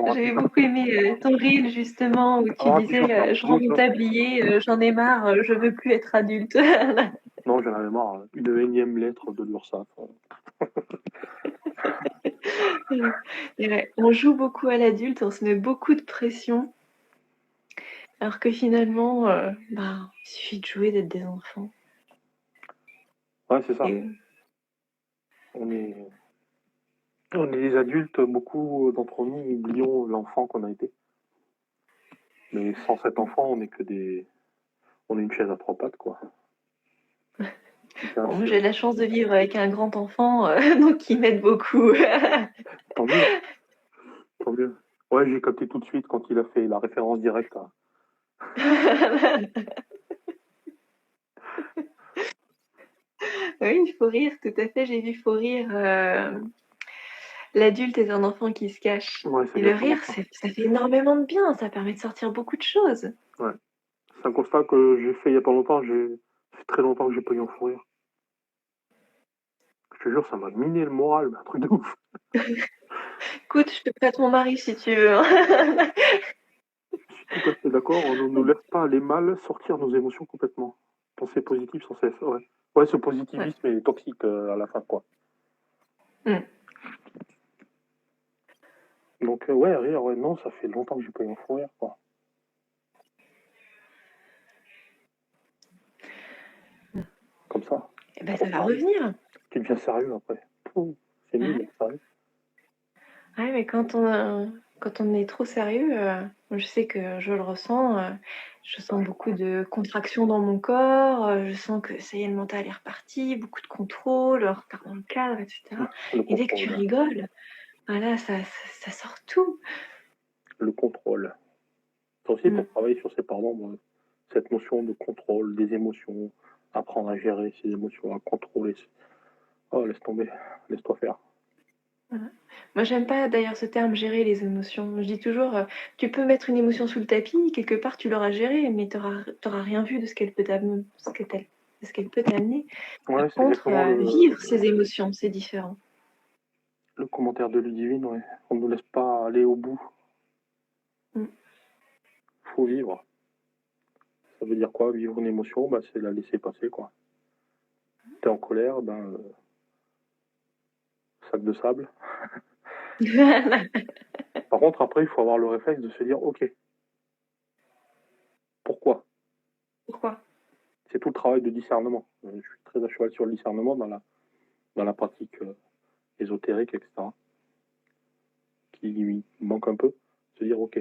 A: J'avais beaucoup aimé ton reel justement où tu disais je rends mon tablier, j'en ai marre, je veux plus être adulte.
B: Non, j'en avais marre. Une énième lettre de l'URSSAF.
A: On joue beaucoup à l'adulte, on se met beaucoup de pression. Alors que finalement, il suffit de jouer, d'être des enfants.
B: Ouais, c'est ça. On est des adultes, beaucoup d'entre nous oublions l'enfant qu'on a été. Mais sans cet enfant, on est une chaise à 3 pattes, quoi.
A: Bon, j'ai la chance de vivre avec un grand enfant, donc il m'aide beaucoup.
B: Tant mieux. Tant mieux. Ouais, j'ai capté tout de suite quand il a fait la référence directe.
A: Oui, il faut rire, tout à fait. J'ai vu Faut rire. L'adulte est un enfant qui se cache.
B: Ouais,
A: et le rire, ça fait énormément de bien. Ça permet de sortir beaucoup de choses.
B: Ouais. C'est un constat que j'ai fait il n'y a pas longtemps. Ça fait très longtemps que j'ai pas eu un fou rire. Je te jure, ça m'a miné le moral, un truc de ouf.
A: Écoute, je te prête mon mari si tu veux.
B: Je suis tout à fait d'accord. On ne nous laisse pas aller mal sortir nos émotions complètement. Penser positif sans cesse. Ouais, ce positivisme est toxique à la fin, quoi. Donc, rire, non, ça fait longtemps que j'ai pas eu un fou rire, quoi. Comme ça.
A: Et ben, ça va revenir.
B: Tu deviens sérieux après. C'est nul, sérieux.
A: Ouais, mais quand on est trop sérieux, je sais que je le ressens. Je sens beaucoup de contraction dans mon corps. Je sens que ça y est, le mental est reparti. Beaucoup de contrôle, retard dans le cadre, etc. Et dès que tu rigoles, voilà, ça sort tout.
B: Le contrôle. C'est aussi pour travailler sur ces parents, cette notion de contrôle des émotions, apprendre à gérer ses émotions, à contrôler. Oh, laisse tomber, laisse-toi faire.
A: Voilà. Moi, j'aime pas d'ailleurs ce terme gérer les émotions. Je dis toujours, tu peux mettre une émotion sous le tapis, quelque part tu l'auras gérée, mais t'auras rien vu de ce qu'elle peut t'amener. ce qu'elle peut t'amener. Par
B: Ouais, c'est
A: contre,
B: exactement
A: vivre ses émotions, c'est différent.
B: le commentaire de Ludivine, ouais. On ne nous laisse pas aller au bout. Faut vivre. Ça veut dire quoi? Vivre une émotion, bah, c'est la laisser passer, quoi. T'es en colère, ben, sac de sable. Par contre, après, il faut avoir le réflexe de se dire, ok, pourquoi?
A: Pourquoi?
B: C'est tout le travail de discernement. Je suis très à cheval sur le discernement dans la pratique ésotérique, etc., qui manque un peu. Se dire, ok,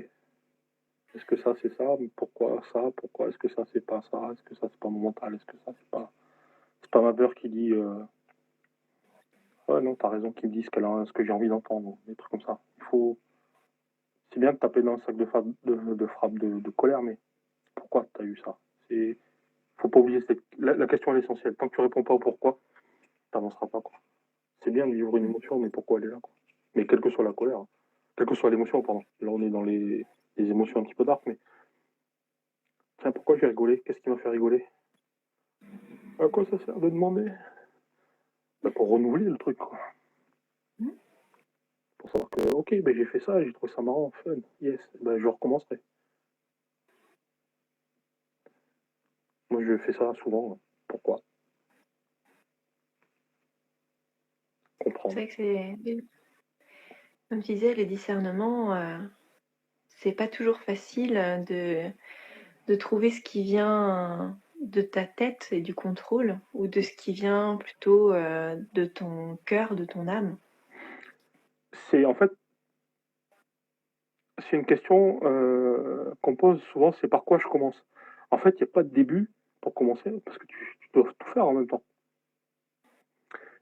B: est-ce que ça c'est ça? Pourquoi ça? Pourquoi est-ce que ça c'est pas ça? Est-ce que ça c'est pas mon mental? Est-ce que ça c'est pas ma peur qui dit ouais non t'as raison, qui me dit ce que j'ai envie d'entendre, des trucs comme ça. C'est bien de taper dans le sac de frappe de colère, mais pourquoi t'as eu ça? Faut pas oublier la question est essentielle. Tant que tu réponds pas au pourquoi, t'avanceras pas, quoi. C'est bien de vivre une émotion, mais pourquoi elle est là, quoi. Mais quelle que soit la colère, hein. Quelle que soit l'émotion, pardon. Là on est dans les émotions un petit peu dark, mais tiens, pourquoi j'ai rigolé? Qu'est-ce qui m'a fait rigoler? À quoi ça sert de demander? Bah, pour renouveler le truc, quoi. Pour savoir que, ok, ben j'ai fait ça, j'ai trouvé ça marrant, fun, yes, ben je recommencerai. Moi, je fais ça souvent. Pourquoi?
A: C'est
B: Comprendre.
A: vrai que c'est, comme tu disais, le discernement, c'est pas toujours facile de trouver ce qui vient de ta tête et du contrôle, ou de ce qui vient plutôt de ton cœur, de ton âme.
B: En fait, c'est une question qu'on pose souvent, c'est par quoi je commence. En fait, il n'y a pas de début pour commencer, parce que tu dois tout faire en même temps.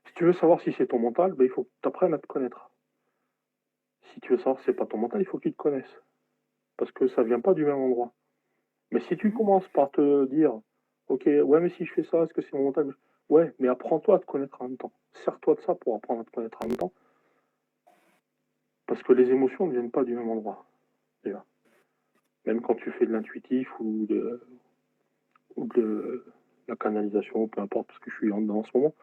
B: Si tu veux savoir si c'est ton mental, ben, il faut que tu apprennes à te connaître. Si tu veux savoir si c'est pas ton mental, il faut que tu te connaisses. Parce que ça vient pas du même endroit. Mais si tu commences par te dire, ok, ouais, mais si je fais ça, est-ce que c'est mon mental? Ouais, mais apprends-toi à te connaître en même temps. Sers-toi de ça pour apprendre à te connaître en même temps. Parce que les émotions ne viennent pas du même endroit, déjà. Même quand tu fais de l'intuitif ou de la canalisation, peu importe, parce que je suis en dedans en ce moment,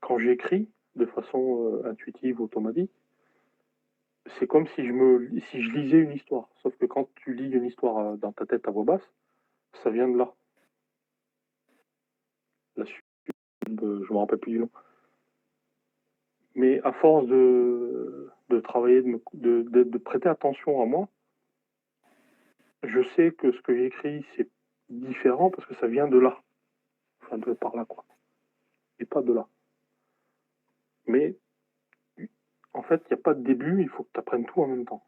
B: quand j'écris de façon intuitive, automatique, c'est comme si si je lisais une histoire. Sauf que quand tu lis une histoire dans ta tête à voix basse, ça vient de là. La suite, je me rappelle plus du nom. Mais à force de travailler, de prêter attention à moi, je sais que ce que j'écris, c'est différent parce que ça vient de là. Enfin, de par là, quoi. Et pas de là. Mais en fait, il n'y a pas de début, il faut que tu apprennes tout en même temps.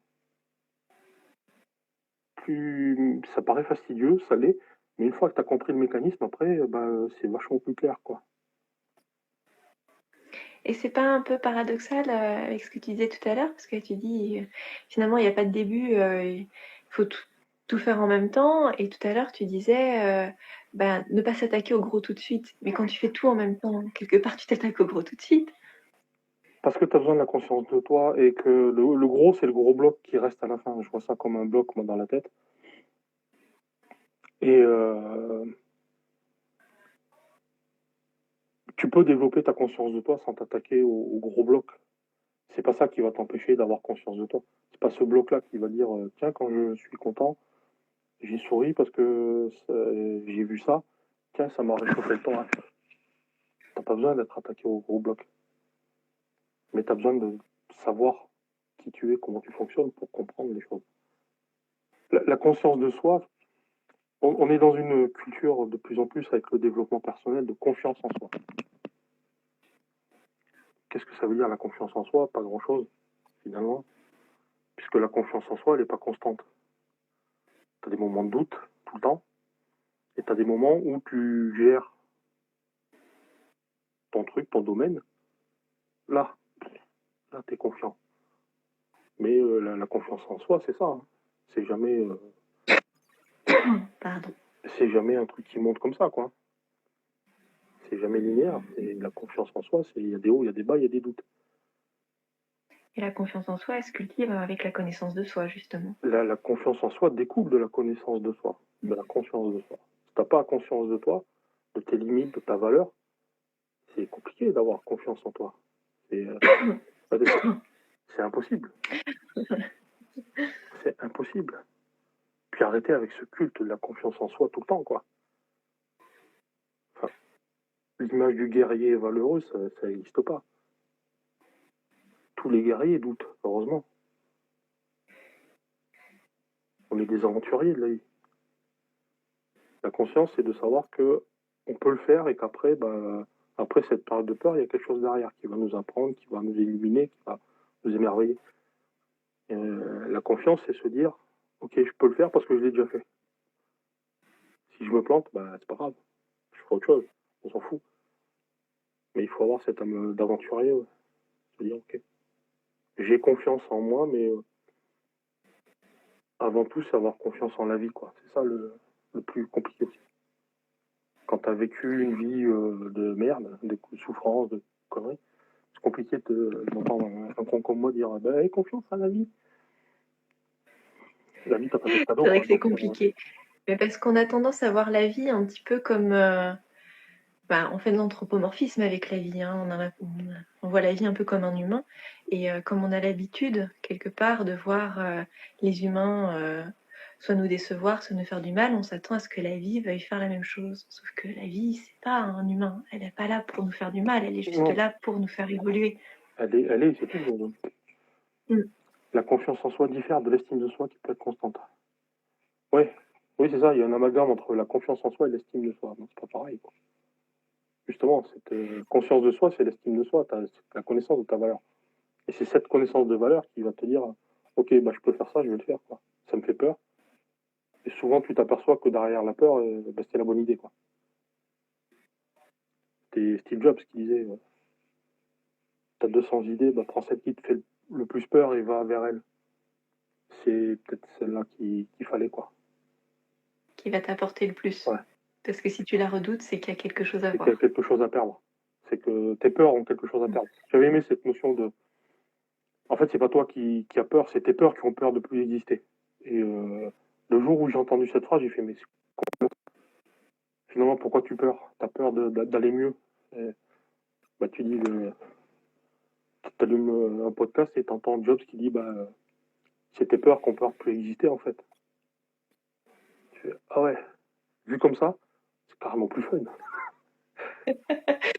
B: Ça paraît fastidieux, ça l'est, mais une fois que tu as compris le mécanisme, après, bah, c'est vachement plus clair, quoi.
A: Et c'est pas un peu paradoxal avec ce que tu disais tout à l'heure, parce que tu dis finalement il n'y a pas de début, il faut tout faire en même temps. Et tout à l'heure tu disais ne pas s'attaquer au gros tout de suite. Mais quand tu fais tout en même temps, quelque part tu t'attaques au gros tout de suite.
B: Parce que tu as besoin de la conscience de toi et que le gros, c'est le gros bloc qui reste à la fin. Je vois ça comme un bloc, moi, dans la tête. Et tu peux développer ta conscience de toi sans t'attaquer au gros bloc. C'est pas ça qui va t'empêcher d'avoir conscience de toi. C'est pas ce bloc-là qui va dire tiens, quand je suis content, j'ai souri parce que j'ai vu ça. Tiens, ça m'a réchauffé le temps. T'as pas besoin d'être attaqué au gros bloc. Mais tu as besoin de savoir qui tu es, comment tu fonctionnes pour comprendre les choses. La conscience de soi, on est dans une culture de plus en plus avec le développement personnel de confiance en soi. Qu'est-ce que ça veut dire la confiance en soi? Pas grand-chose, finalement, puisque la confiance en soi, elle n'est pas constante. Tu as des moments de doute tout le temps, et tu as des moments où tu gères ton truc, ton domaine. Là, tu es confiant. Mais la confiance en soi, c'est ça. Hein. C'est jamais,
A: Pardon.
B: c'est jamais un truc qui monte comme ça, quoi. C'est jamais linéaire. Et la confiance en soi, il y a des hauts, il y a des bas, il y a des doutes.
A: Et la confiance en soi, elle se cultive avec la connaissance de soi, justement.
B: La confiance en soi découle de la connaissance de soi, de la conscience de soi. Si tu n'as pas conscience de toi, de tes limites, de ta valeur, c'est compliqué d'avoir confiance en toi. C'est impossible. C'est impossible. Puis arrêtez avec ce culte de la confiance en soi tout le temps, quoi. Enfin, l'image du guerrier valeureux, ça n'existe pas. Tous les guerriers doutent, heureusement. On est des aventuriers de la vie. La conscience, c'est de savoir que on peut le faire et qu'après, après cette période de peur, il y a quelque chose derrière qui va nous apprendre, qui va nous illuminer, qui va nous émerveiller. La confiance, c'est se dire, ok, je peux le faire parce que je l'ai déjà fait. Si je me plante, c'est pas grave. Je ferai autre chose. On s'en fout. Mais il faut avoir cette âme d'aventurier. Ouais. Se dire, ok, j'ai confiance en moi, mais avant tout, c'est avoir confiance en la vie, quoi. C'est ça le plus compliqué aussi. Quand tu as vécu une vie de merde, de souffrance, de conneries, c'est compliqué d'entendre un con comme moi dire aie confiance à la vie. La vie, t'as pas de cadeau.
A: C'est vrai que c'est compliqué. Mais parce qu'on a tendance à voir la vie un petit peu comme... on fait de l'anthropomorphisme avec la vie. Hein. On voit la vie un peu comme un humain. Et comme on a l'habitude, quelque part, de voir les humains soit nous décevoir, soit nous faire du mal, on s'attend à ce que la vie veuille faire la même chose. Sauf que la vie, c'est pas un humain. Elle n'est pas là pour nous faire du mal. Elle est juste là pour nous faire évoluer.
B: Elle est, c'est tout. La confiance en soi diffère de l'estime de soi qui peut être constante. Oui, c'est ça. Il y a un amalgame entre la confiance en soi et l'estime de soi. Non, c'est pas pareil, quoi. Justement, cette conscience de soi, c'est l'estime de soi, la connaissance de ta valeur. Et c'est cette connaissance de valeur qui va te dire, ok, je peux faire ça, je vais le faire, quoi. Ça me fait peur. Et souvent, tu t'aperçois que derrière la peur, c'est la bonne idée, quoi. C'était Steve Jobs qui disait, t'as 200 idées, prends celle qui te fait le plus peur et va vers elle. C'est peut-être celle-là qu'il fallait, quoi.
A: Qui va t'apporter le plus.
B: Ouais.
A: Parce que si tu la redoutes, c'est qu'il y a quelque chose à voir.
B: C'est qu'il y a quelque chose à perdre. C'est que tes peurs ont quelque chose à perdre. J'avais aimé cette notion de... En fait, c'est pas toi qui as peur, c'est tes peurs qui ont peur de plus exister. Et le jour où j'ai entendu cette phrase, j'ai fait, mais finalement, pourquoi tu peurs? T'as peur d'aller mieux. Et, tu dis, t'allumes un podcast et t'entends Jobs qui dit, c'est tes peurs qui ont peur de plus exister, en fait. Tu fais, ah ouais, vu comme ça, c'est carrément plus fun.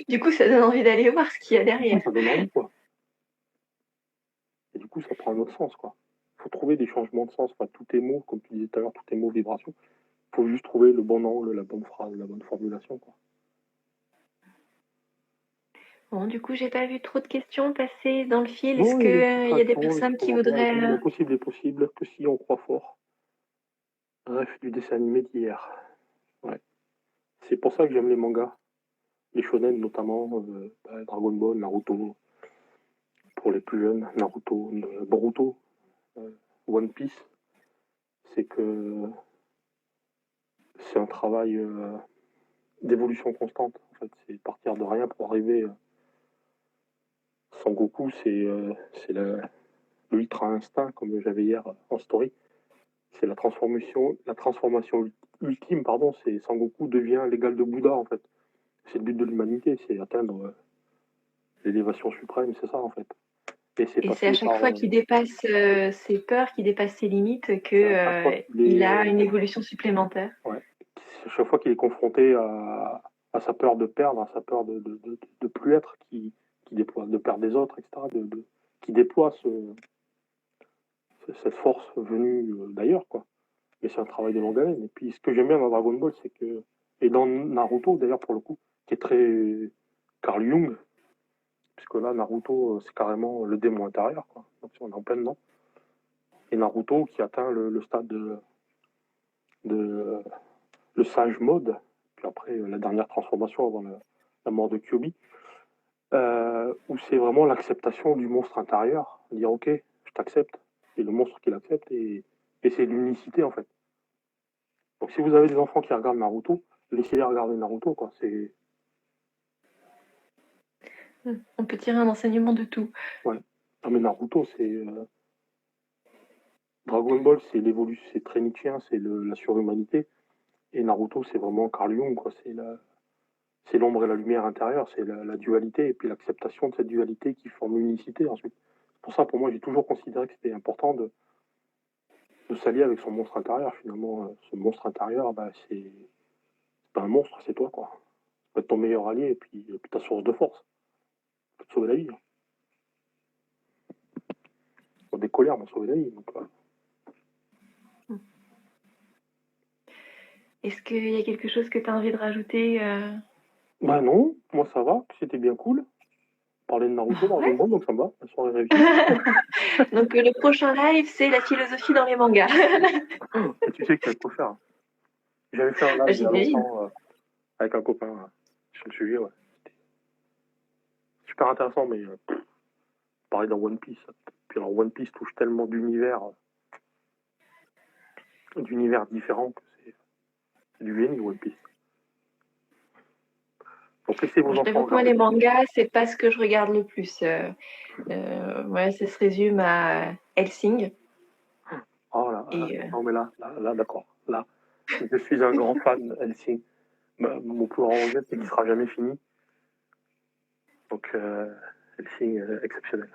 A: Du coup, ça donne envie d'aller voir ce qu'il y a derrière.
B: Ça donne envie, quoi. Et du coup, ça prend un autre sens, quoi. Il faut trouver des changements de sens. Enfin, tous tes mots, comme tu disais tout à l'heure, tous tes mots, vibrations. Il faut juste trouver le bon angle, la bonne phrase, la bonne formulation, quoi.
A: Bon, du coup, j'ai pas vu trop de questions passer dans le fil. Est-ce qu'il y a des personnes qui voudraient...
B: Le possible est possible, que si on croit fort. Bref, du dessin animé d'hier. Ouais. C'est pour ça que j'aime les mangas. Les shonen notamment, Dragon Ball, Naruto. Pour les plus jeunes, Naruto, Boruto, One Piece. C'est que c'est un travail d'évolution constante. En fait, c'est partir de rien pour arriver... Sangoku, c'est l'ultra instinct, comme j'avais hier en story. C'est la transformation ultime, pardon, c'est Sangoku devient l'égal de Bouddha, en fait. C'est le but de l'humanité, c'est atteindre l'élévation suprême, c'est ça, en fait.
A: Et c'est à chaque fois qu'il dépasse ses peurs, qu'il dépasse ses limites, qu'il a une évolution supplémentaire.
B: Ouais. À chaque fois qu'il est confronté à sa peur de perdre, à sa peur de plus être, qui déploie, de perdre des autres, etc., qui déploie cette force venue d'ailleurs, quoi. Mais c'est un travail de longue haleine. Et puis, ce que j'aime bien dans Dragon Ball, c'est que... Et dans Naruto, d'ailleurs, pour le coup, qui est très Carl Jung, puisque là, Naruto, c'est carrément le démon intérieur, quoi. Donc, on est en plein dedans. Et Naruto, qui atteint le stade le sage mode, puis après, la dernière transformation avant la mort de Kyuubi, où c'est vraiment l'acceptation du monstre intérieur. Dire, ok, je t'accepte, et le monstre qui l'accepte, et c'est l'unicité, en fait. Donc si vous avez des enfants qui regardent Naruto, laissez-les regarder Naruto, quoi. C'est...
A: On peut tirer un enseignement de tout.
B: Ouais. Non mais Naruto, c'est... Dragon Ball, c'est l'évolution, c'est très nietzschéen, c'est la surhumanité. Et Naruto, c'est vraiment Carl Jung, quoi. C'est c'est l'ombre et la lumière intérieure, c'est la dualité et puis l'acceptation de cette dualité qui forme l'unicité ensuite. Pour ça, pour moi, j'ai toujours considéré que c'était important de s'allier avec son monstre intérieur. Finalement, ce monstre intérieur, c'est pas un monstre, c'est toi, quoi. Ça peut être ton meilleur allié et puis ta source de force. Ça peut te sauver la vie. Des colères m'ont sauvé la vie. Donc,
A: Est-ce qu'il y a quelque chose que tu as envie de rajouter
B: Bah non, moi ça va, c'était bien cool. Parler de Naruto, Dragon Ball, donc ça me va, la soirée réussie.
A: Donc le prochain live, c'est la philosophie dans les mangas.
B: Et tu sais qu'il y a de quoi faire. J'avais fait un live il y a
A: J'imagine.
B: longtemps avec un copain sur le sujet, ouais. C'était super intéressant, mais parler dans One Piece. Puis alors One Piece touche tellement d'univers différents que c'est du génie, One Piece. Donc laissez vos
A: Je t'avoue
B: enfants
A: que moi,
B: regarder.
A: les mangas, c'est pas ce que je regarde le plus. Ouais, ça se résume à Hellsing.
B: Oh là,
A: Et
B: non mais là, d'accord. Là, je suis un grand fan de Hellsing. Mon plus grand regret, c'est qu'il sera jamais fini. Donc Hellsing, exceptionnel.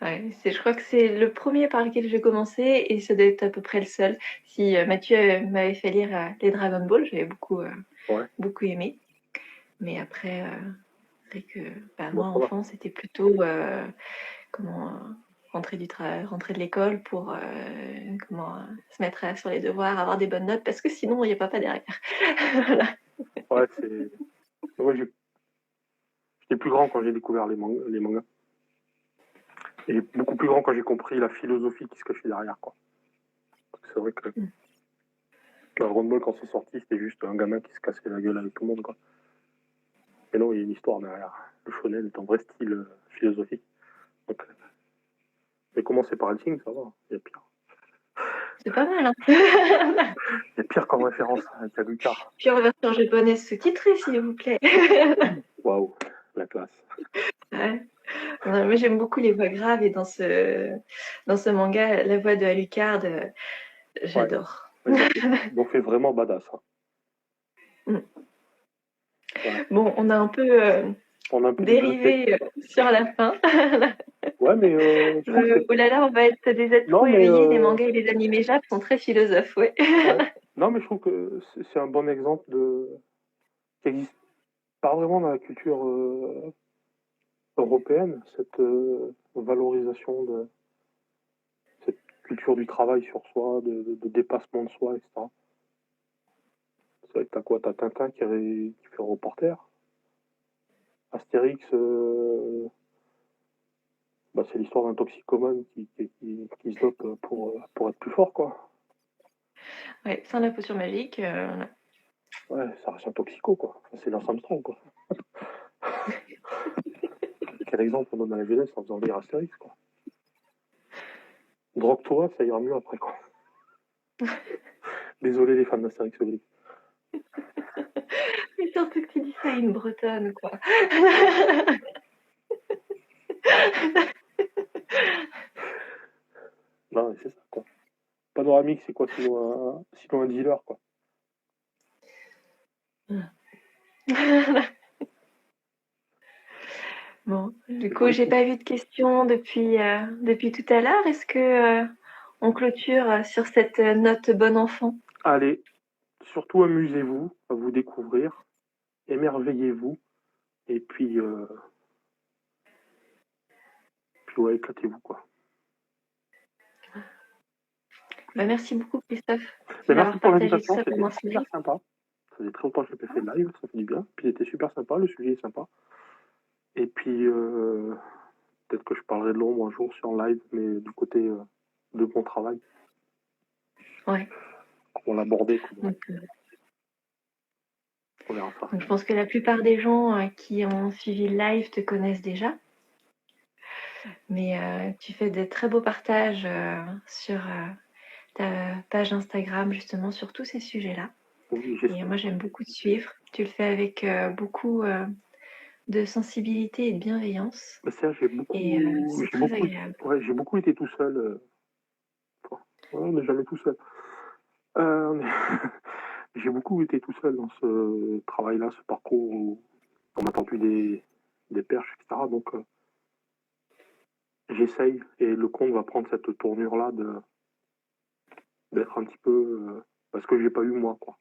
A: ouais, je crois que c'est le premier par lequel j'ai commencé et ça doit être à peu près le seul. Si Mathieu m'avait fait lire les Dragon Ball, j'avais beaucoup aimé. Mais après, c'est que
B: Bon,
A: moi,
B: ça va.
A: enfant, c'était plutôt rentrer rentrer de l'école pour se mettre sur les devoirs, avoir des bonnes notes, parce que sinon, il n'y a papa derrière. Voilà.
B: Ouais, c'est. Ouais, j'étais plus grand quand j'ai découvert les mangas. Et beaucoup plus grand quand j'ai compris la philosophie qui se cachait derrière, quoi. C'est vrai que Dragon Ball, quand c'est sorti, c'était juste un gamin qui se cassait la gueule avec tout le monde, quoi. Et non, il y a une histoire derrière. Le shonen est un vrai style philosophique. Donc, mais commencer par Hellsing, ça va. Il y a pire.
A: C'est pas mal, hein.
B: Il y a pire comme référence avec Alucard.
A: Puis en version japonaise sous-titrée, s'il vous plaît.
B: Waouh, la classe.
A: Ouais. Ouais, moi, j'aime beaucoup les voix graves et dans ce manga, la voix de Alucard, j'adore.
B: Ouais, ils ont fait vraiment badass. Hein.
A: Mm.
B: Ouais.
A: Bon, on a un peu
B: On a un peu
A: dérivé sur la fin.
B: Ouais, mais je trouve que
A: Oh là là, on va être des êtres
B: non,
A: trop
B: mais
A: éveillés. Les mangas et les animés jap sont très philosophes, ouais.
B: ouais. Non, mais je trouve que c'est un bon exemple qui existe pas vraiment dans la culture européenne, cette valorisation de cette culture du travail sur soi, de dépassement de soi, etc. C'est vrai que t'as quoi? T'as Tintin qui fait reporter. Astérix, c'est l'histoire d'un toxicomane qui se dope pour être plus fort, quoi.
A: Ouais, sans la potion magique.
B: Ouais, ça reste un toxico, quoi. Enfin, c'est Lance Armstrong, quoi. Quel exemple on donne à la jeunesse en faisant lire Astérix, quoi. Drogue-toi, ça ira mieux après, quoi. Désolé les fans d'Astérix Obélix.
A: Mais surtout que tu dis ça à une bretonne, quoi.
B: Non, mais c'est ça, quoi. Panoramique, c'est quoi sinon un dealer, quoi.
A: Bon, du coup, j'ai pas vu de questions depuis tout à l'heure. Est-ce que on clôture sur cette note bon enfant?
B: Allez, surtout amusez-vous à vous découvrir, émerveillez-vous, et puis ouais, éclatez-vous, quoi.
A: Bah, merci beaucoup, Christophe,
B: Mais merci
A: d'avoir
B: pour
A: partagé tout
B: l'invitation,
A: ça
B: c'était
A: pendant ce
B: super
A: live.
B: sympa. Ça faisait très longtemps que je n'ai pas fait de live, ça fait du bien. Puis c'était super sympa, le sujet est sympa. Et puis peut-être que je parlerai de l'ombre un jour sur live, mais du côté de mon travail.
A: Ouais.
B: Comment l'aborder,
A: Donc,
B: on verra ça.
A: je pense que la plupart des gens qui ont suivi le live te connaissent déjà. Mais tu fais de très beaux partages sur ta page Instagram, justement, sur tous ces sujets-là.
B: Oui,
A: Et moi, j'aime beaucoup te suivre. Tu le fais avec beaucoup de sensibilité et de bienveillance.
B: J'ai
A: Et c'est très agréable.
B: j'ai beaucoup été tout seul. On n'est jamais tout seul. On est, J'ai beaucoup été tout seul dans ce travail-là, ce parcours où on m'a tendu des perches, etc. Donc, j'essaye et le compte va prendre cette tournure-là d'être un petit peu... parce que j'ai pas eu moi, quoi.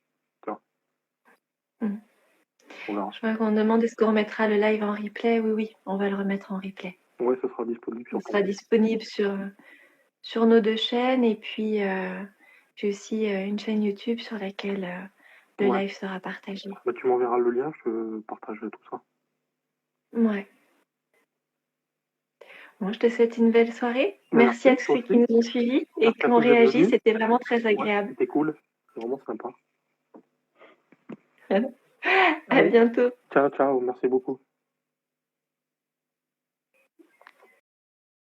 B: On verra.
A: Je vois qu'on demande est-ce qu'on remettra le live en replay. Oui, oui, on va le remettre en replay.
B: Ouais, ce sera disponible sur
A: Il sera disponible sur nos 2 chaînes et puis j'ai aussi une chaîne YouTube sur laquelle le live sera partagé.
B: Bah, tu m'enverras le lien, je partagerai tout ça.
A: Ouais. Bon, je te souhaite une belle soirée. Merci à tous ceux qui nous ont suivis et qui ont réagi. C'était vraiment très agréable.
B: C'était cool. C'est vraiment sympa.
A: À bientôt.
B: Ciao, ciao. Merci beaucoup.